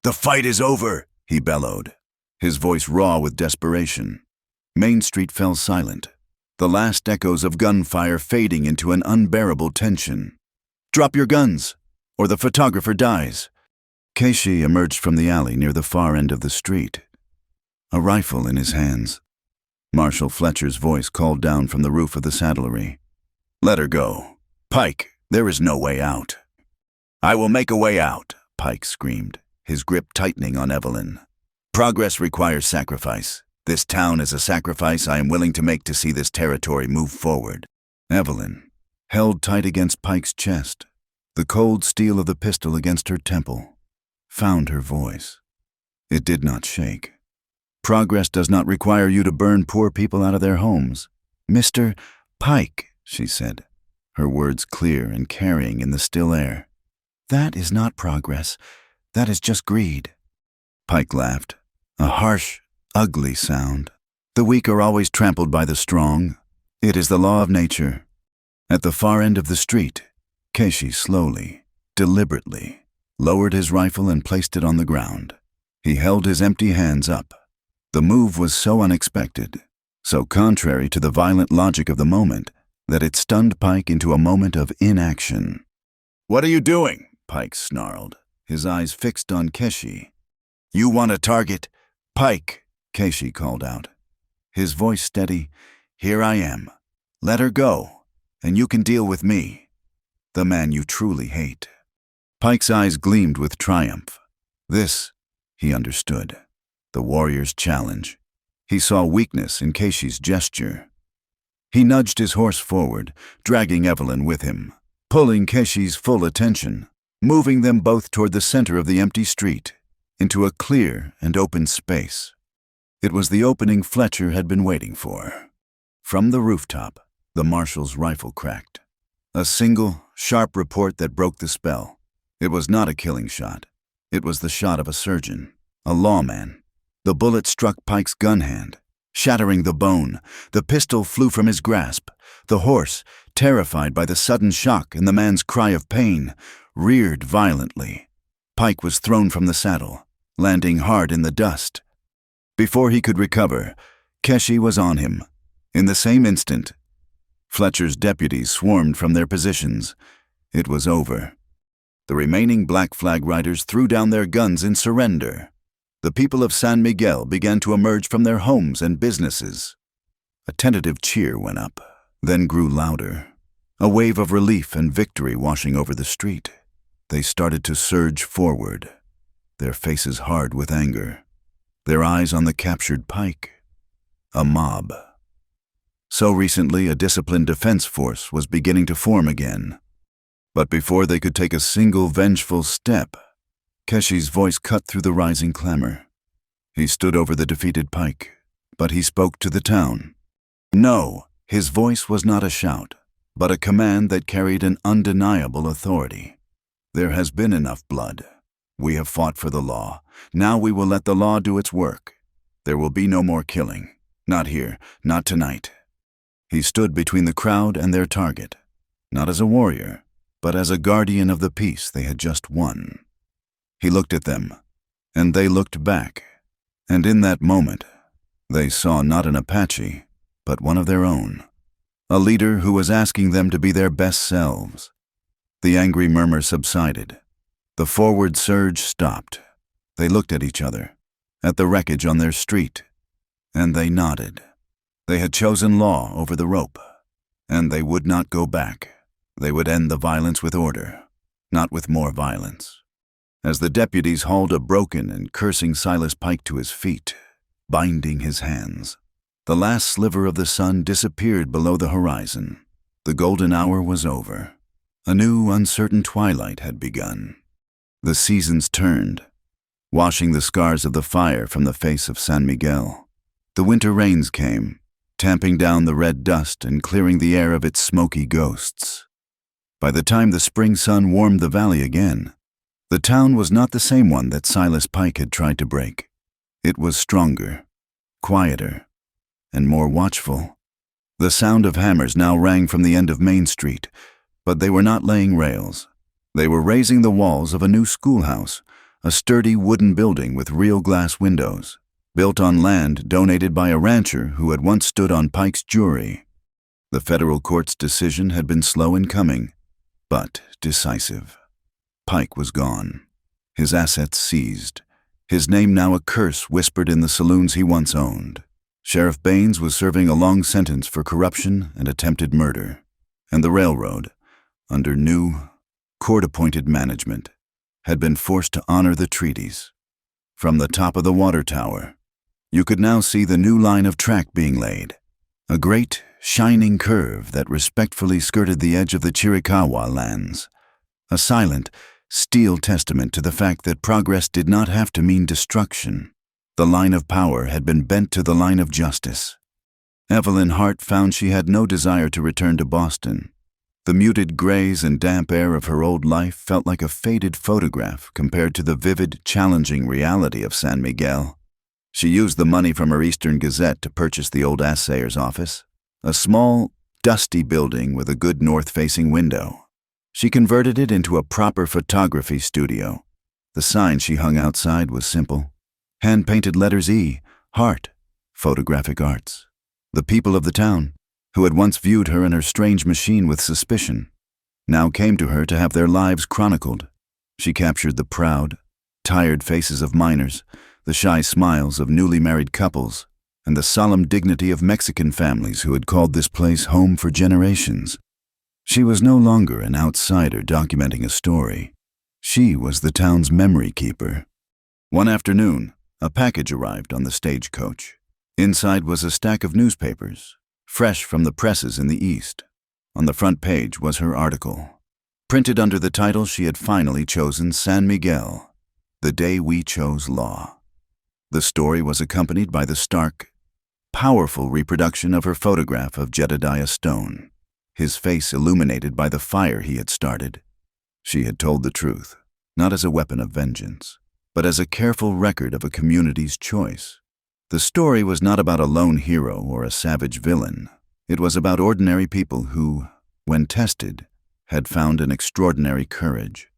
"The fight is over," he bellowed, his voice raw with desperation. Main Street fell silent, the last echoes of gunfire fading into an unbearable tension. "Drop your guns, or the photographer dies." Keshi emerged from the alley near the far end of the street, a rifle in his hands. Marshal Fletcher's voice called down from the roof of the saddlery. "Let her go. Pike, there is no way out." "I will make a way out," Pike screamed, his grip tightening on Evelyn. "Progress requires sacrifice. This town is a sacrifice I am willing to make to see this territory move forward." Evelyn, held tight against Pike's chest, the cold steel of the pistol against her temple, found her voice. It did not shake. "Progress does not require you to burn poor people out of their homes. Mr. Pike," she said, her words clear and carrying in the still air. "That is not progress. That is just greed." Pike laughed, a harsh, ugly sound. "The weak are always trampled by the strong. It is the law of nature." At the far end of the street, Casey slowly, deliberately, lowered his rifle and placed it on the ground. He held his empty hands up. The move was so unexpected, so contrary to the violent logic of the moment, that it stunned Pike into a moment of inaction. "What are you doing?" Pike snarled, his eyes fixed on Casey. "You want a target?" "Pike," Casey called out, his voice steady. "Here I am. Let her go, and you can deal with me, the man you truly hate." Pike's eyes gleamed with triumph. This, he understood. The warrior's challenge. He saw weakness in Casey's gesture. He nudged his horse forward, dragging Evelyn with him, pulling Casey's full attention, moving them both toward the center of the empty street, into a clear and open space. It was the opening Fletcher had been waiting for. From the rooftop, the marshal's rifle cracked. A single, sharp report that broke the spell. It was not a killing shot. It was the shot of a surgeon, a lawman. The bullet struck Pike's gun hand, shattering the bone. The pistol flew from his grasp. The horse, terrified by the sudden shock and the man's cry of pain, reared violently. Pike was thrown from the saddle, landing hard in the dust. Before he could recover, Casey was on him. In the same instant, Fletcher's deputies swarmed from their positions. It was over. The remaining Black Flag riders threw down their guns in surrender. The people of San Miguel began to emerge from their homes and businesses. A tentative cheer went up, then grew louder, a wave of relief and victory washing over the street. They started to surge forward, their faces hard with anger, their eyes on the captured Pike. A mob. So recently, a disciplined defense force was beginning to form again. But before they could take a single vengeful step, Casey's voice cut through the rising clamor. He stood over the defeated Pike, but he spoke to the town. No, his voice was not a shout, but a command that carried an undeniable authority. There has been enough blood. We have fought for the law. Now we will let the law do its work. There will be no more killing. Not here, not tonight. He stood between the crowd and their target, not as a warrior, but as a guardian of the peace they had just won. He looked at them, and they looked back, and in that moment, they saw not an Apache, but one of their own, a leader who was asking them to be their best selves. The angry murmur subsided. The forward surge stopped. They looked at each other, at the wreckage on their street, and they nodded. They had chosen law over the rope, and they would not go back. They would end the violence with order, not with more violence. As the deputies hauled a broken and cursing Silas Pike to his feet, binding his hands, the last sliver of the sun disappeared below the horizon. The golden hour was over. A new, uncertain twilight had begun. The seasons turned, washing the scars of the fire from the face of San Miguel. The winter rains came, tamping down the red dust and clearing the air of its smoky ghosts. By the time the spring sun warmed the valley again, the town was not the same one that Silas Pike had tried to break. It was stronger, quieter, and more watchful. The sound of hammers now rang from the end of Main Street, but they were not laying rails. They were raising the walls of a new schoolhouse, a sturdy wooden building with real glass windows, built on land donated by a rancher who had once stood on Pike's jury. The federal court's decision had been slow in coming, but decisive. Pike was gone, his assets seized, his name now a curse whispered in the saloons he once owned. Sheriff Baines was serving a long sentence for corruption and attempted murder, and the railroad, under new, court-appointed management, had been forced to honor the treaties. From the top of the water tower, you could now see the new line of track being laid, a great, shining curve that respectfully skirted the edge of the Chiricahua lands, a silent, steel testament to the fact that progress did not have to mean destruction. The line of power had been bent to the line of justice. Evelyn Hart found she had no desire to return to Boston. The muted grays and damp air of her old life felt like a faded photograph compared to the vivid, challenging reality of San Miguel. She used the money from her Eastern Gazette to purchase the old assayer's office, a small, dusty building with a good north-facing window. She converted it into a proper photography studio. The sign she hung outside was simple. Hand-painted letters E, Hart, Photographic Arts. The people of the town, who had once viewed her and her strange machine with suspicion, now came to her to have their lives chronicled. She captured the proud, tired faces of miners, the shy smiles of newly married couples, and the solemn dignity of Mexican families who had called this place home for generations. She was no longer an outsider documenting a story. She was the town's memory keeper. One afternoon, a package arrived on the stagecoach. Inside was a stack of newspapers, fresh from the presses in the East. On the front page was her article. Printed under the title she had finally chosen, San Miguel, The Day We Chose Law. The story was accompanied by the stark, powerful reproduction of her photograph of Jedediah Stone, his face illuminated by the fire he had started. She had told the truth, not as a weapon of vengeance, but as a careful record of a community's choice. The story was not about a lone hero or a savage villain. It was about ordinary people who, when tested, had found an extraordinary courage.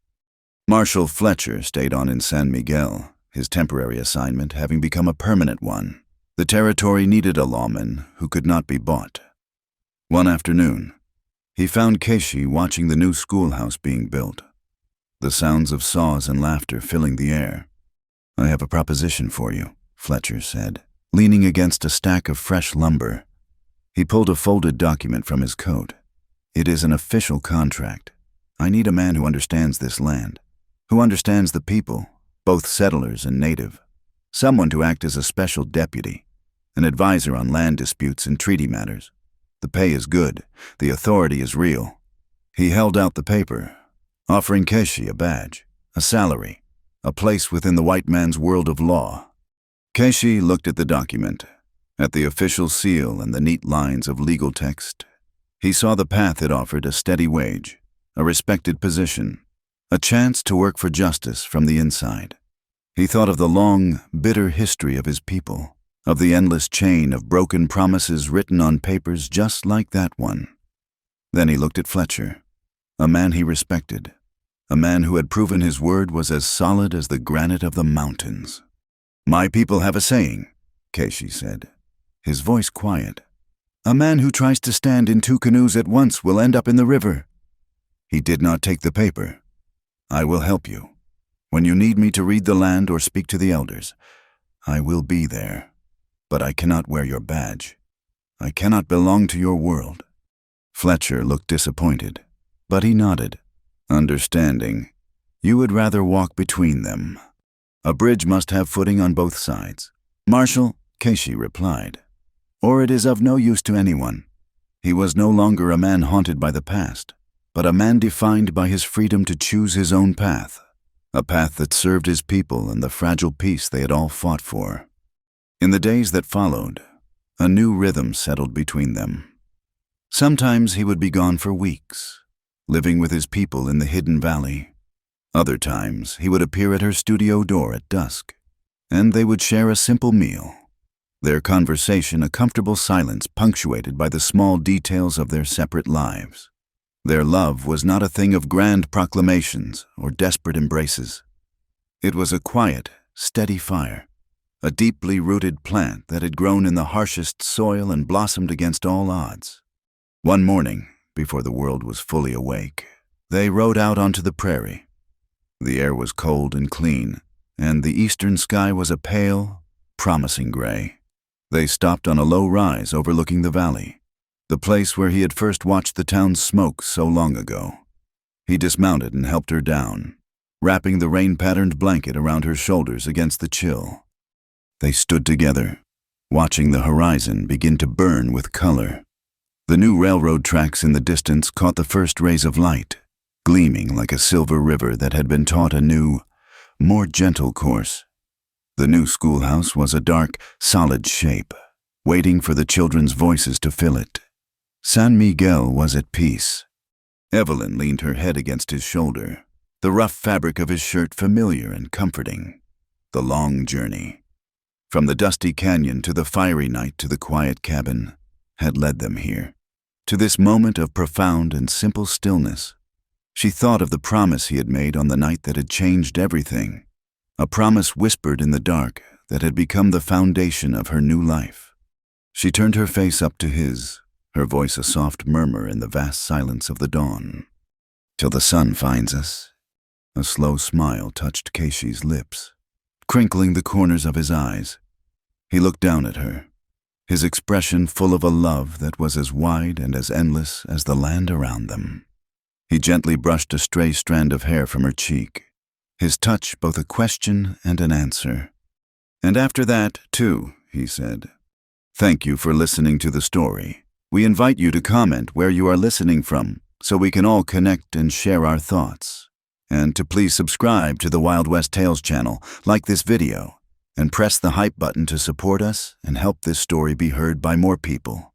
Marshal Fletcher stayed on in San Miguel, his temporary assignment having become a permanent one. The territory needed a lawman who could not be bought. One afternoon, he found Casey watching the new schoolhouse being built, the sounds of saws and laughter filling the air. "I have a proposition for you," Fletcher said, leaning against a stack of fresh lumber. He pulled a folded document from his coat. "It is an official contract. I need a man who understands this land, who understands the people, both settlers and native. Someone to act as a special deputy, an advisor on land disputes and treaty matters. The pay is good, the authority is real." He held out the paper, offering Casey a badge, a salary, a place within the white man's world of law. Casey looked at the document, at the official seal and the neat lines of legal text. He saw the path it offered: a steady wage, a respected position, a chance to work for justice from the inside. He thought of the long, bitter history of his people, of the endless chain of broken promises written on papers just like that one. Then he looked at Fletcher, a man he respected, a man who had proven his word was as solid as the granite of the mountains. "My people have a saying," Casey said, his voice quiet. "A man who tries to stand in two canoes at once will end up in the river." He did not take the paper. "I will help you. When you need me to read the land or speak to the elders, I will be there. But I cannot wear your badge. I cannot belong to your world." Fletcher looked disappointed, but he nodded, understanding. You would rather walk between them. A bridge must have footing on both sides. "Marshal," Casey replied, "or it is of no use to anyone." He was no longer a man haunted by the past, but a man defined by his freedom to choose his own path, a path that served his people and the fragile peace they had all fought for. In the days that followed, a new rhythm settled between them. Sometimes he would be gone for weeks, living with his people in the hidden valley. Other times he would appear at her studio door at dusk, and they would share a simple meal, their conversation a comfortable silence punctuated by the small details of their separate lives. Their love was not a thing of grand proclamations or desperate embraces. It was a quiet, steady fire, a deeply rooted plant that had grown in the harshest soil and blossomed against all odds. One morning, before the world was fully awake, they rode out onto the prairie. The air was cold and clean, and the eastern sky was a pale, promising gray. They stopped on a low rise overlooking the valley, the place where he had first watched the town's smoke so long ago. He dismounted and helped her down, wrapping the rain-patterned blanket around her shoulders against the chill. They stood together, watching the horizon begin to burn with color. The new railroad tracks in the distance caught the first rays of light, gleaming like a silver river that had been taught a new, more gentle course. The new schoolhouse was a dark, solid shape, waiting for the children's voices to fill it. San Miguel was at peace. Evelyn leaned her head against his shoulder, the rough fabric of his shirt familiar and comforting. The long journey, from the dusty canyon to the fiery night to the quiet cabin, had led them here, to this moment of profound and simple stillness. She thought of the promise he had made on the night that had changed everything, a promise whispered in the dark that had become the foundation of her new life. She turned her face up to his, her voice a soft murmur in the vast silence of the dawn. "Till the sun finds us." A slow smile touched Keishi's lips, crinkling the corners of his eyes. He looked down at her, his expression full of a love that was as wide and as endless as the land around them. He gently brushed a stray strand of hair from her cheek, his touch both a question and an answer. "And after that, too," he said. "Thank you for listening to the story. We invite you to comment where you are listening from so we can all connect and share our thoughts. And to please subscribe to the Wild West Tales channel, like this video, and press the hype button to support us and help this story be heard by more people."